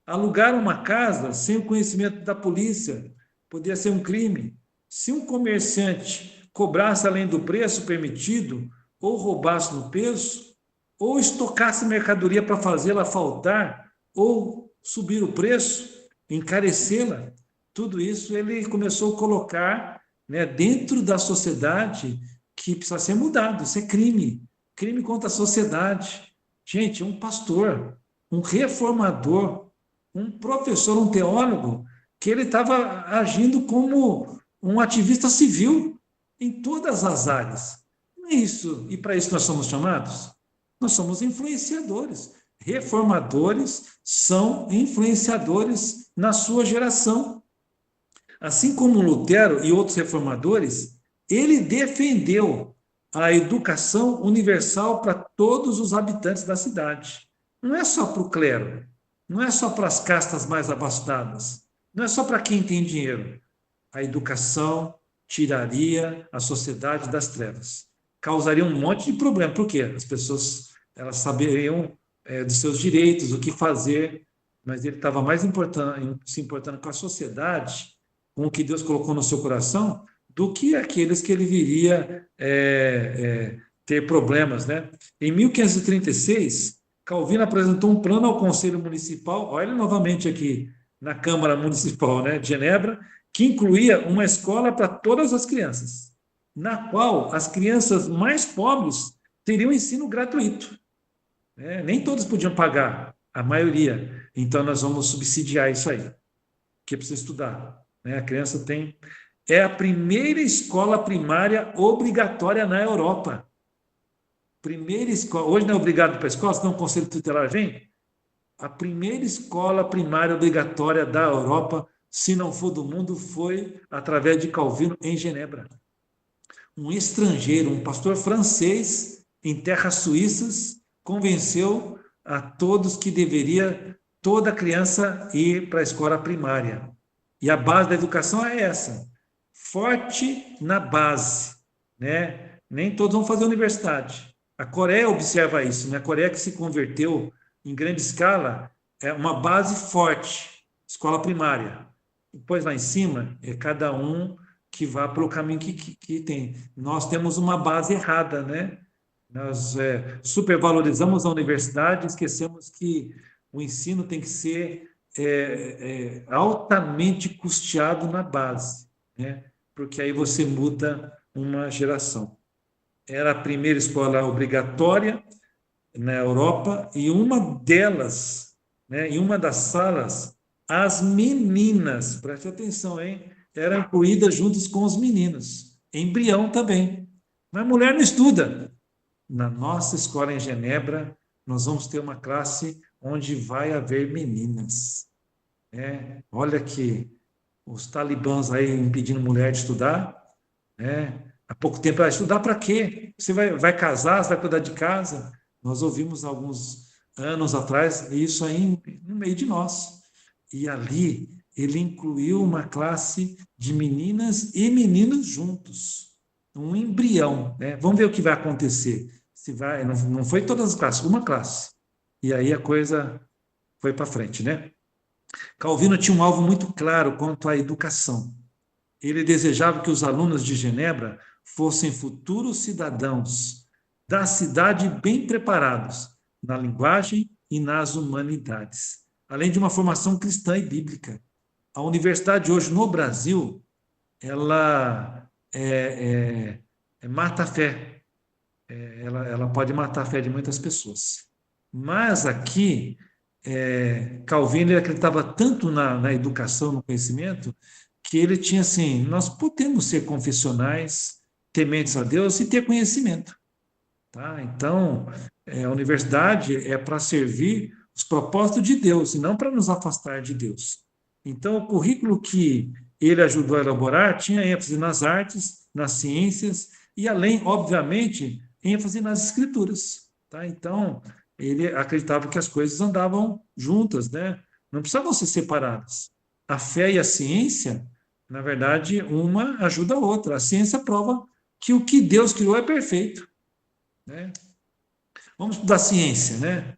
Alugar uma casa sem o conhecimento da polícia podia ser um crime. Se um comerciante cobrasse além do preço permitido, ou roubasse no preço, ou estocasse mercadoria para fazê-la faltar, ou subir o preço, encarecê-la, tudo isso ele começou a colocar, né, dentro da sociedade, que precisa ser mudado. Isso é crime. Crime contra a sociedade. Gente, um pastor, um reformador, um professor, um teólogo, que ele estava agindo como um ativista civil em todas as áreas. Não é isso. E para isso nós somos chamados? Nós somos influenciadores. Reformadores são influenciadores na sua geração. Assim como Lutero e outros reformadores, ele defendeu a educação universal para todos os habitantes da cidade. Não é só para o clero, não é só para as castas mais abastadas, não é só para quem tem dinheiro. A educação tiraria a sociedade das trevas. Causaria um monte de problema. Por quê? As pessoas elas saberiam dos seus direitos, o que fazer, mas ele estava mais se importando com a sociedade, com o que Deus colocou no seu coração, do que aqueles que ele viria ter problemas, né? Em 1536, Calvino apresentou um plano ao Conselho Municipal, olha novamente aqui, na Câmara Municipal, né, de Genebra, que incluía uma escola para todas as crianças, na qual as crianças mais pobres teriam ensino gratuito. Nem todos podiam pagar, a maioria. Então, nós vamos subsidiar isso aí, que precisa estudar. A criança tem... É a primeira escola primária obrigatória na Europa. Primeira escola... Hoje não é obrigado para a escola, senão o Conselho Tutelar vem. A primeira escola primária obrigatória da Europa, se não for do mundo, foi através de Calvino em Genebra. Um estrangeiro, um pastor francês, em terras suíças, convenceu a todos que deveria toda criança ir para a escola primária. E a base da educação é essa, forte na base, né? Nem todos vão fazer universidade. A Coreia observa isso, né? A Coreia que se converteu em grande escala é uma base forte, escola primária. Depois lá em cima é cada um que vá pelo caminho que tem. Nós temos uma base errada, né? Nós supervalorizamos a universidade, esquecemos que o ensino tem que ser altamente custeado na base, né? Porque aí você muda uma geração. Era a primeira escola obrigatória na Europa e uma delas, né, em uma das salas, as meninas, preste atenção, hein? Eram incluídas juntos com os meninos, embrião também. Mas mulher não estuda. Na nossa escola em Genebra, nós vamos ter uma classe onde vai haver meninas. Olha que os talibãs aí impedindo mulher de estudar, há pouco tempo, estudar para quê? Você vai casar, você vai cuidar de casa? Nós ouvimos alguns anos atrás isso aí no meio de nós. E ali ele incluiu uma classe de meninas e meninos juntos, um embrião, né? Vamos ver o que vai acontecer. Se vai, não foi todas as classes, uma classe. E aí a coisa foi para frente, né? Calvino tinha um alvo muito claro quanto à educação. Ele desejava que os alunos de Genebra fossem futuros cidadãos da cidade bem preparados na linguagem e nas humanidades, além de uma formação cristã e bíblica. A universidade hoje no Brasil, ela mata a fé, ela pode matar a fé de muitas pessoas. Mas aqui, Calvino ele acreditava tanto na educação, no conhecimento, que ele tinha assim, nós podemos ser confessionais, tementes a Deus e ter conhecimento. Tá? Então, a universidade é para servir os propósitos de Deus e não para nos afastar de Deus. Então, o currículo que ele ajudou a elaborar tinha ênfase nas artes, nas ciências e, além, obviamente, ênfase nas escrituras. Tá? Então, ele acreditava que as coisas andavam juntas, né? Não precisavam ser separadas. A fé e a ciência, na verdade, uma ajuda a outra. A ciência prova que o que Deus criou é perfeito. Né? Vamos estudar ciência, né?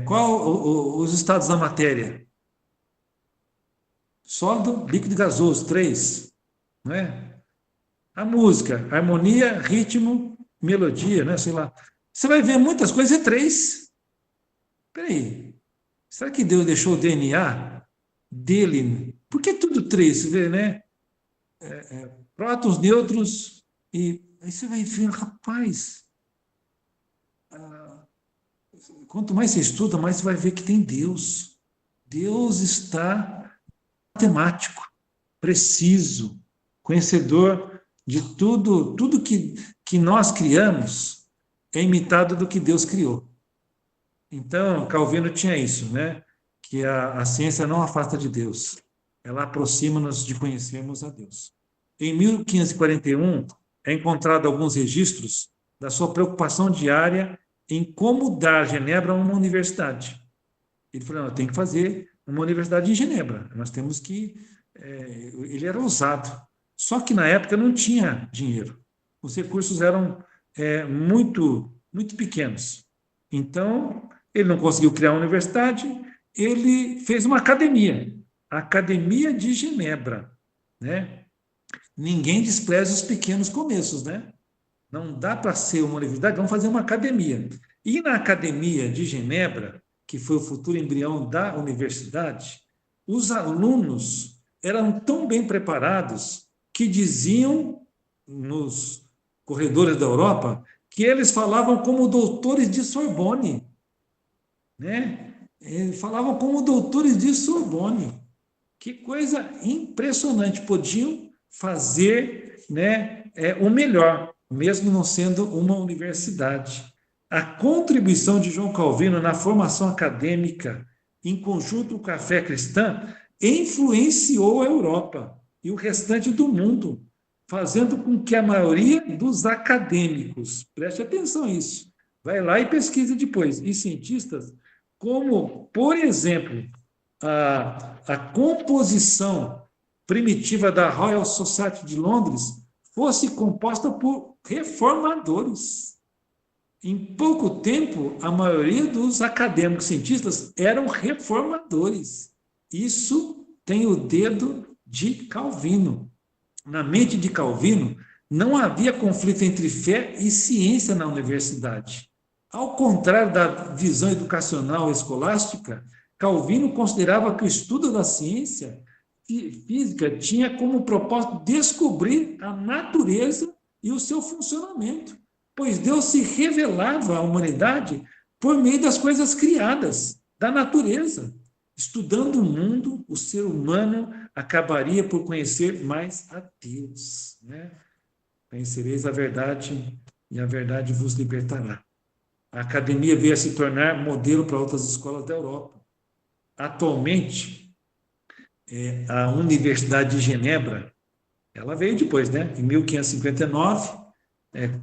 Qual os estados da matéria? Sólido, líquido e gasoso, 3. Né? A música, harmonia, ritmo, melodia, né? Sei lá. Você vai ver muitas coisas, é 3. Peraí, será que Deus deixou o DNA dele? Por que tudo 3? Você vê, né? Prótons, nêutrons, e aí você vai ver, rapaz, quanto mais você estuda, mais você vai ver que tem Deus. Deus está matemático, preciso, conhecedor de tudo que nós criamos é imitado do que Deus criou. Então, Calvino tinha isso, né? Que a ciência não afasta de Deus, ela aproxima-nos de conhecermos a Deus. Em 1541, é encontrado alguns registros da sua preocupação diária em como dar Genebra uma universidade. Ele falou, não, tem que fazer uma universidade em Genebra, nós temos que... ele era ousado, só que na época não tinha dinheiro, os recursos eram muito, muito pequenos. Então, ele não conseguiu criar uma universidade, ele fez uma academia, a Academia de Genebra, né? Ninguém despreza os pequenos começos, né? Não dá para ser uma universidade, vamos fazer uma academia. E na Academia de Genebra, que foi o futuro embrião da universidade, os alunos eram tão bem preparados que diziam nos corredores da Europa que eles falavam como doutores de Sorbonne, né? Eles falavam como doutores de Sorbonne. Que coisa impressionante, podiam fazer, né, o melhor, mesmo não sendo uma universidade. A contribuição de João Calvino na formação acadêmica, em conjunto com a fé cristã, influenciou a Europa e o restante do mundo, fazendo com que a maioria dos acadêmicos, preste atenção a isso, vai lá e pesquisa depois, e cientistas, como, por exemplo, a composição primitiva da Royal Society de Londres fosse composta por reformadores. Em pouco tempo, a maioria dos acadêmicos cientistas eram reformadores. Isso tem o dedo de Calvino. Na mente de Calvino, não havia conflito entre fé e ciência na universidade. Ao contrário da visão educacional escolástica, Calvino considerava que o estudo da ciência física tinha como propósito descobrir a natureza e o seu funcionamento, pois Deus se revelava à humanidade por meio das coisas criadas, da natureza. Estudando o mundo, o ser humano acabaria por conhecer mais a Deus. Né? Conhecereis a verdade e a verdade vos libertará. A academia veio a se tornar modelo para outras escolas da Europa. Atualmente, a Universidade de Genebra, ela veio depois, né? Em 1559,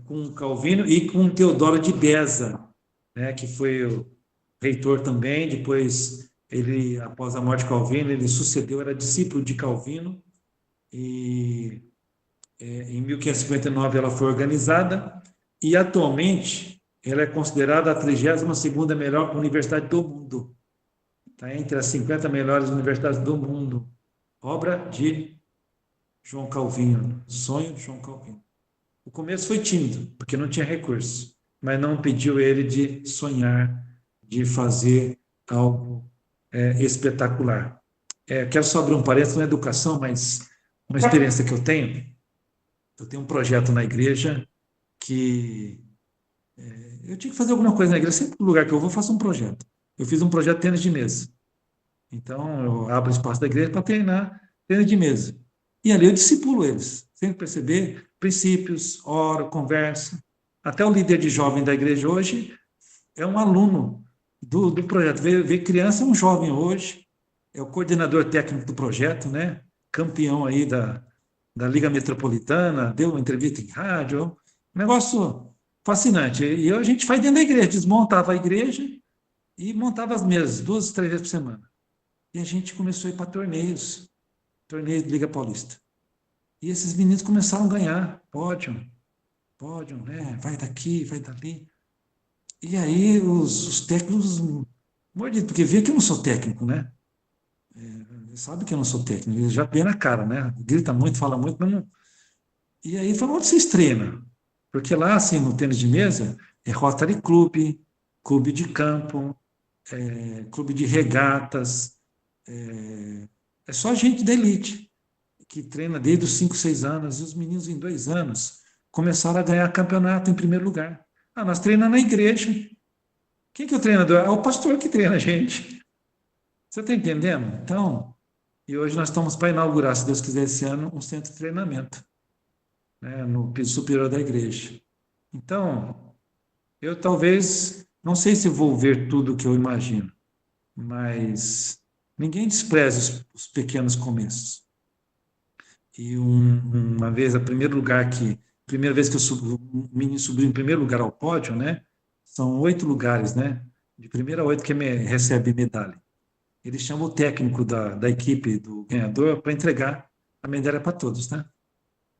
com Calvino e com Teodoro de Beza, né? Que foi o reitor também. Depois, ele, após a morte de Calvino, ele sucedeu, era discípulo de Calvino, e em 1559 ela foi organizada, e atualmente ela é considerada a 32ª melhor universidade do mundo. Está entre as 50 melhores universidades do mundo. Obra de João Calvino, sonho de João Calvino. O começo foi tímido, porque não tinha recurso, mas não impediu ele de sonhar, de fazer algo espetacular. Quero só abrir um parênteses na educação, mas uma experiência que eu tenho um projeto na igreja que eu tinha que fazer alguma coisa na igreja, sempre no lugar que eu vou, eu faço um projeto. Eu fiz um projeto de tênis de mesa. Então, eu abro espaço da igreja para treinar tênis de mesa. E ali eu discipulo eles, sem perceber, princípios, oro, conversa. Até o líder de jovem da igreja hoje é um aluno do projeto. Ver criança é um jovem hoje, é o coordenador técnico do projeto, né? Campeão aí da Liga Metropolitana, deu uma entrevista em rádio, um negócio fascinante. E a gente faz dentro da igreja, desmontava a igreja e montava as mesas, 2, 3 vezes por semana. E a gente começou a ir para torneios de Liga Paulista. E esses meninos começaram a ganhar pódio, né? Vai daqui, vai dali. E aí os técnicos mordidos, porque vê que eu não sou técnico, né? Sabe que eu não sou técnico, ele já vê na cara, né? Grita muito, fala muito, mas não. E aí falou, onde vocês treinam? Porque lá, assim, no tênis de mesa, é Rotary Club, clube de campo, clube de regatas, é só gente da elite, que treina desde os 5, 6 anos, e os meninos em 2 anos começaram a ganhar campeonato em primeiro lugar. Ah, nós treinamos na igreja. Quem que é o treinador? É o pastor que treina a gente. Você está entendendo? Então, e hoje nós estamos para inaugurar, se Deus quiser, esse ano, um centro de treinamento, né, no piso superior da igreja. Então, eu talvez, não sei se vou ver tudo o que eu imagino, mas ninguém despreza os pequenos começos. E uma vez, primeira vez que o menino subiu em primeiro lugar ao pódio, né? São 8 lugares, né? De primeira a 8 que recebe medalha. Ele chama o técnico da equipe do ganhador para entregar a medalha para todos, né?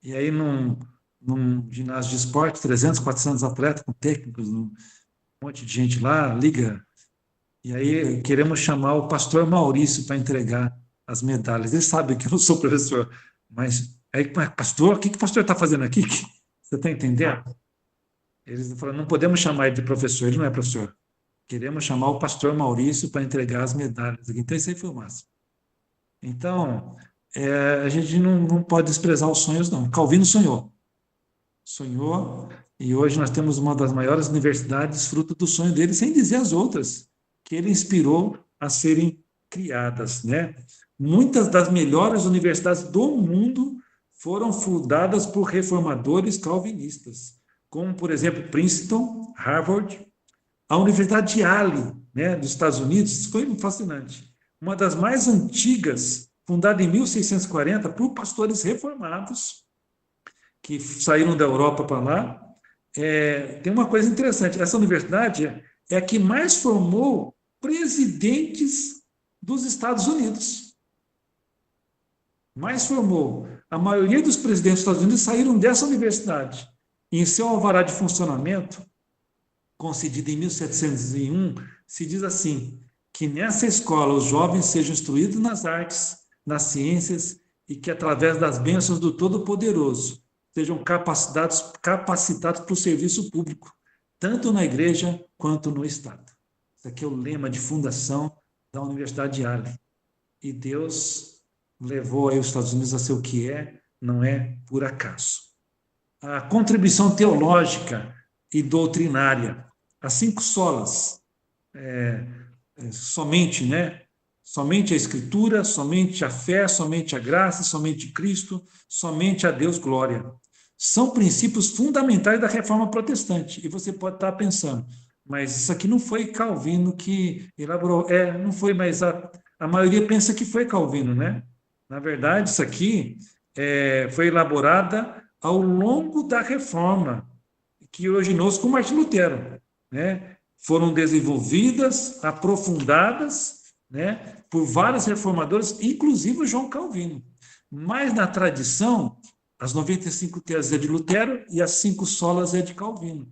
E aí, num ginásio de esporte, 300, 400 atletas com técnicos, um monte de gente lá, liga. E aí, queremos chamar o pastor Maurício para entregar as medalhas. Ele sabe que eu não sou professor, mas aí, pastor, o que o pastor está fazendo aqui? Você está entendendo? Eles falaram, não podemos chamar ele de professor, ele não é professor. Queremos chamar o pastor Maurício para entregar as medalhas. Então, isso aí foi o máximo. Então, a gente não pode desprezar os sonhos, não. Calvino sonhou, e hoje nós temos uma das maiores universidades fruto do sonho dele, sem dizer as outras, que ele inspirou a serem criadas, né? Muitas das melhores universidades do mundo foram fundadas por reformadores calvinistas, como, por exemplo, Princeton, Harvard, a Universidade de Yale, né, dos Estados Unidos, foi fascinante. Uma das mais antigas, fundada em 1640 por pastores reformados, que saíram da Europa para lá. Tem uma coisa interessante, essa universidade é a que mais formou presidentes dos Estados Unidos. Mais formou. A maioria dos presidentes dos Estados Unidos saíram dessa universidade. E em seu alvará de funcionamento, concedido em 1701, se diz assim, que nessa escola os jovens sejam instruídos nas artes, nas ciências, e que através das bênçãos do Todo-Poderoso sejam capacitados para o serviço público, tanto na igreja quanto no Estado. Isso aqui é o lema de fundação da Universidade de Yale. E Deus levou aí os Estados Unidos a ser o que não é por acaso. A contribuição teológica e doutrinária, as 5 solas, somente, né? Somente a Escritura, somente a fé, somente a graça, somente Cristo, somente a Deus glória. São princípios fundamentais da reforma protestante. E você pode estar pensando, mas isso aqui não foi Calvino que elaborou. Não foi, mas a maioria pensa que foi Calvino, né? Na verdade, isso aqui foi elaborada ao longo da reforma, que originou-se com Martim Lutero, né? Foram desenvolvidas, aprofundadas, né, por vários reformadores, inclusive o João Calvino. Mas na tradição, as 95 teses é de Lutero e as 5 solas é de Calvino.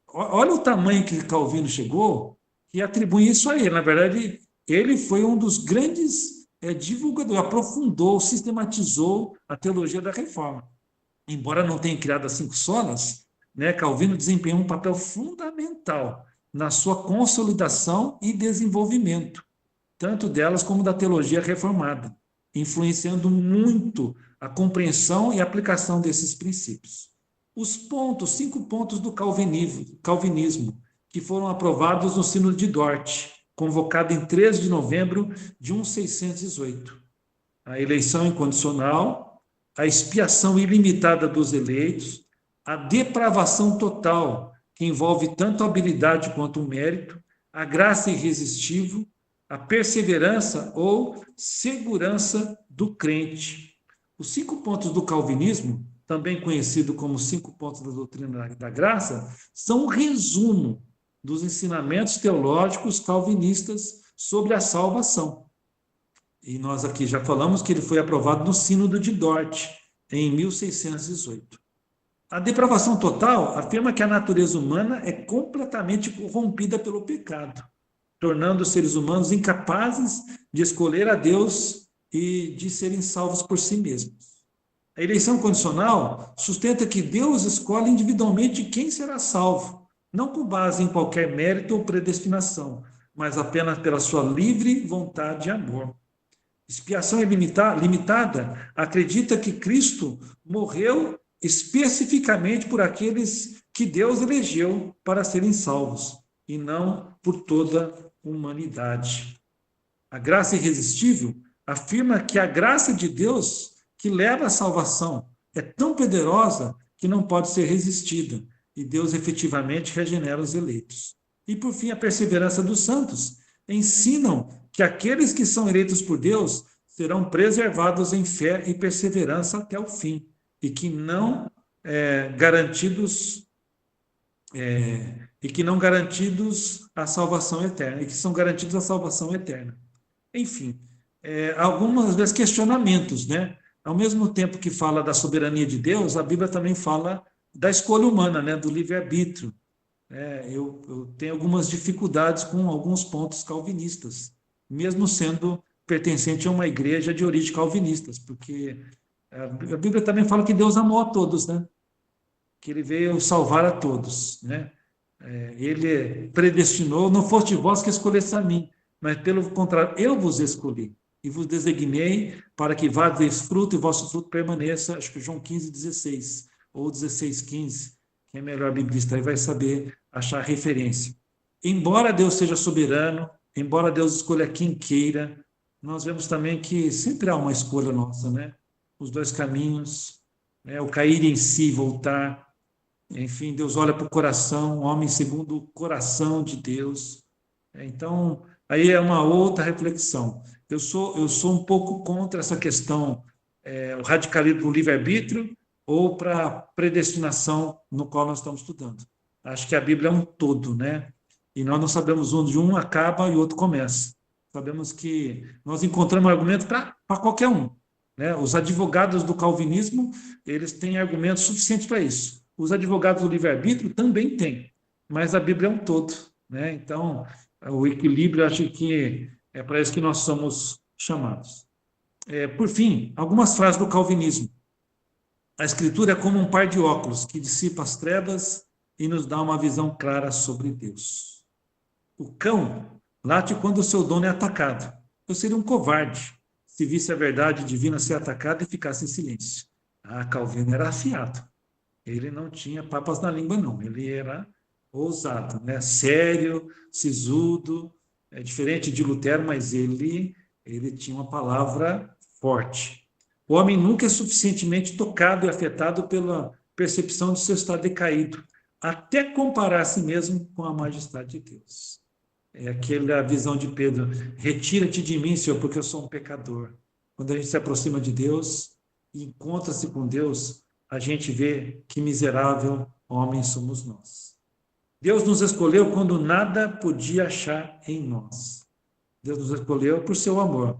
Olha o tamanho que Calvino chegou e atribui isso a ele. Na verdade, ele foi um dos grandes divulgadores, aprofundou, sistematizou a teologia da reforma. embora não tenha criado as 5 solas, né, Calvino desempenhou um papel fundamental na sua consolidação e desenvolvimento, tanto delas como da teologia reformada, influenciando muito a compreensão e aplicação desses princípios. Os 5 pontos do calvinismo, que foram aprovados no Sínodo de Dort, convocado em 13 de novembro de 1618. A eleição incondicional, a expiação ilimitada dos eleitos, a depravação total, que envolve tanto a habilidade quanto o mérito, a graça irresistível, a perseverança ou segurança do crente. Os 5 pontos do calvinismo, também conhecido como 5 pontos da doutrina da graça, são um resumo dos ensinamentos teológicos calvinistas sobre a salvação. E nós aqui já falamos que ele foi aprovado no Sínodo de Dort, em 1618. A depravação total afirma que a natureza humana é completamente corrompida pelo pecado, tornando os seres humanos incapazes de escolher a Deus e de serem salvos por si mesmos. A eleição condicional sustenta que Deus escolhe individualmente quem será salvo, não com base em qualquer mérito ou predestinação, mas apenas pela sua livre vontade e amor. Expiação limitada acredita que Cristo morreu especificamente por aqueles que Deus elegeu para serem salvos, e não por toda a humanidade. A graça irresistível afirma que a graça de Deus que leva à salvação é tão poderosa que não pode ser resistida, e Deus efetivamente regenera os eleitos. E, por fim, a perseverança dos santos ensinam que aqueles que são eleitos por Deus serão preservados em fé e perseverança até o fim, e que não garantidos a salvação eterna, e que são garantidos a salvação eterna. Enfim, algumas vezes questionamentos, né? Ao mesmo tempo que fala da soberania de Deus, a Bíblia também fala da escolha humana, né? Do livre-arbítrio. Eu tenho algumas dificuldades com alguns pontos calvinistas, mesmo sendo pertencente a uma igreja de origem calvinistas, porque a Bíblia também fala que Deus amou a todos, né? Que ele veio salvar a todos, né? Ele predestinou, não foste vós que escolheste a mim, mas pelo contrário, eu vos escolhi e vos designei para que vá deis fruto e vosso fruto permaneça, acho que João 15:16 ou 16:15, quem é melhor biblista aí vai saber achar referência. Embora Deus seja soberano, embora Deus escolha quem queira, nós vemos também que sempre há uma escolha nossa, né? Os 2 caminhos, né? O cair em si, voltar. Enfim, Deus olha para o coração, homem segundo o coração de Deus. Então, aí é uma outra reflexão. Eu sou um pouco contra essa questão, o radicalismo do livre-arbítrio ou para a predestinação no qual nós estamos estudando. Acho que a Bíblia é um todo, né? E nós não sabemos onde um acaba e o outro começa. Sabemos que nós encontramos argumentos para qualquer um, né? Os advogados do calvinismo, eles têm argumentos suficientes para isso. Os advogados do livre-arbítrio também têm, mas a Bíblia é um todo, né? Então, o equilíbrio, acho que é para isso que nós somos chamados. Por fim, algumas frases do calvinismo. A Escritura é como um par de óculos que dissipa as trevas e nos dá uma visão clara sobre Deus. O cão late quando o seu dono é atacado. Eu seria um covarde se visse a verdade divina ser atacada e ficasse em silêncio. Calvino era afiado. Ele não tinha papas na língua, não. Ele era ousado, né? Sério, sisudo, diferente de Lutero, mas ele tinha uma palavra forte. O homem nunca é suficientemente tocado e afetado pela percepção de seu estado decaído, até comparar a si mesmo com a majestade de Deus. É aquela visão de Pedro: retira-te de mim, Senhor, porque eu sou um pecador. Quando a gente se aproxima de Deus e encontra-se com Deus, a gente vê que miserável homem somos nós. Deus nos escolheu quando nada podia achar em nós. Deus nos escolheu por seu amor,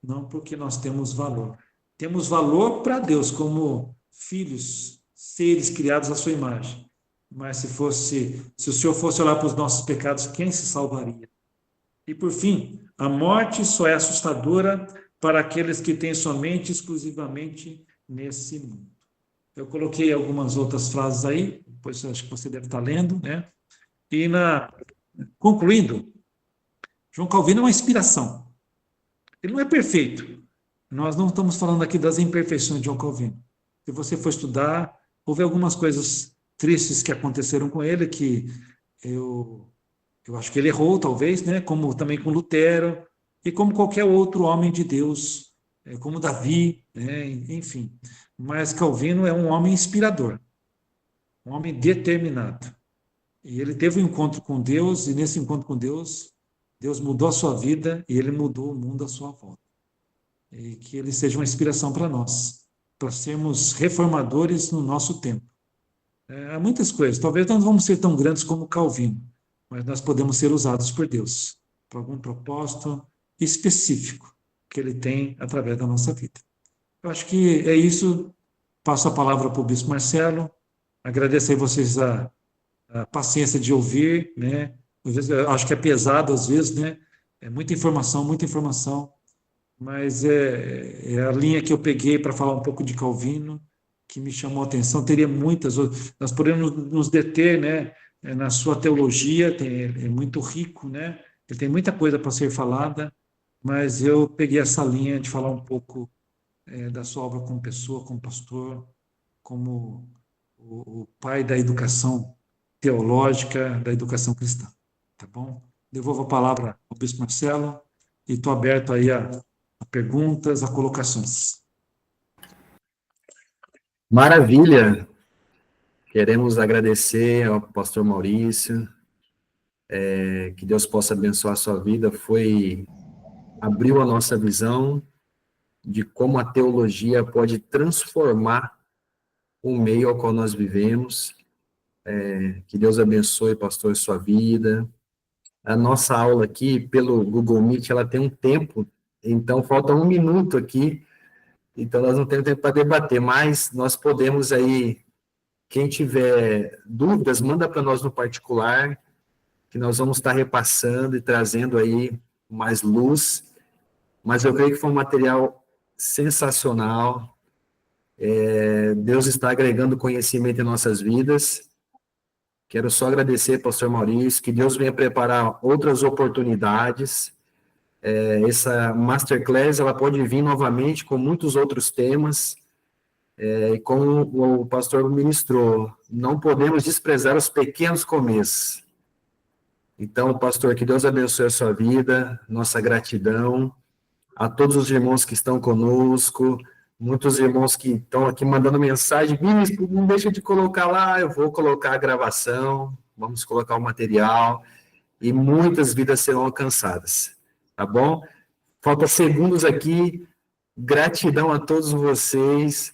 não porque nós temos valor. Temos valor para Deus como filhos, seres criados à sua imagem. Mas se o Senhor fosse olhar para os nossos pecados, quem se salvaria? E por fim, a morte só é assustadora para aqueles que têm somente exclusivamente nesse mundo. Eu coloquei algumas outras frases aí, depois acho que você deve estar lendo, né? E concluindo, João Calvino é uma inspiração. Ele não é perfeito. Nós não estamos falando aqui das imperfeições de João Calvino. Se você for estudar, houve algumas coisas tristes que aconteceram com ele, que eu, eu acho que ele errou, talvez, né? Como também com Lutero, e como qualquer outro homem de Deus, como Davi, né? Enfim. Mas Calvino é um homem inspirador, um homem determinado. E ele teve um encontro com Deus, e nesse encontro com Deus, Deus mudou a sua vida e ele mudou o mundo à sua volta. E que ele seja uma inspiração para sermos reformadores no nosso tempo. Há muitas coisas, talvez nós não vamos ser tão grandes como Calvino, mas nós podemos ser usados por Deus para algum propósito específico que ele tem através da nossa vida. Eu acho que é isso. Passo a palavra para o Bispo Marcelo. Agradecer a vocês a paciência de ouvir, né? Às vezes, eu acho que é pesado, às vezes, né? É muita informação, mas é a linha que eu peguei para falar um pouco de Calvino, que me chamou a atenção. Teria muitas outras. Nós podemos nos deter, né? Na sua teologia, é muito rico, né? Ele tem muita coisa para ser falada, mas eu peguei essa linha de falar um pouco da sua obra como pessoa, como pastor, como o pai da educação teológica, da educação cristã. Tá bom? Devolvo a palavra ao Bispo Marcelo e estou aberto aí a perguntas, a colocações. Maravilha! Queremos agradecer ao pastor Maurício, que Deus possa abençoar a sua vida, abriu a nossa visão de como a teologia pode transformar o meio ao qual nós vivemos. Que Deus abençoe, pastor, sua vida. A nossa aula aqui, pelo Google Meet, ela tem um tempo, então falta 1 minuto aqui, então nós não temos tempo para debater, mas nós podemos aí, quem tiver dúvidas, manda para nós no particular, que nós vamos estar repassando e trazendo aí mais luz, mas eu creio que foi um material sensacional. Deus está agregando conhecimento em nossas vidas. Quero só agradecer, pastor Maurício, que Deus venha preparar outras oportunidades. Essa Masterclass, ela pode vir novamente com muitos outros temas, e como o pastor ministrou, não podemos desprezar os pequenos começos. Então, pastor, que Deus abençoe a sua vida, nossa gratidão, a todos os irmãos que estão conosco, muitos irmãos que estão aqui mandando mensagem, bispo, não deixa de colocar lá, eu vou colocar a gravação, vamos colocar o material, e muitas vidas serão alcançadas, tá bom? Falta segundos aqui, gratidão a todos vocês,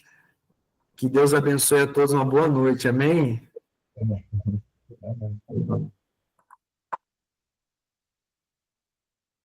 que Deus abençoe a todos, uma boa noite, amém?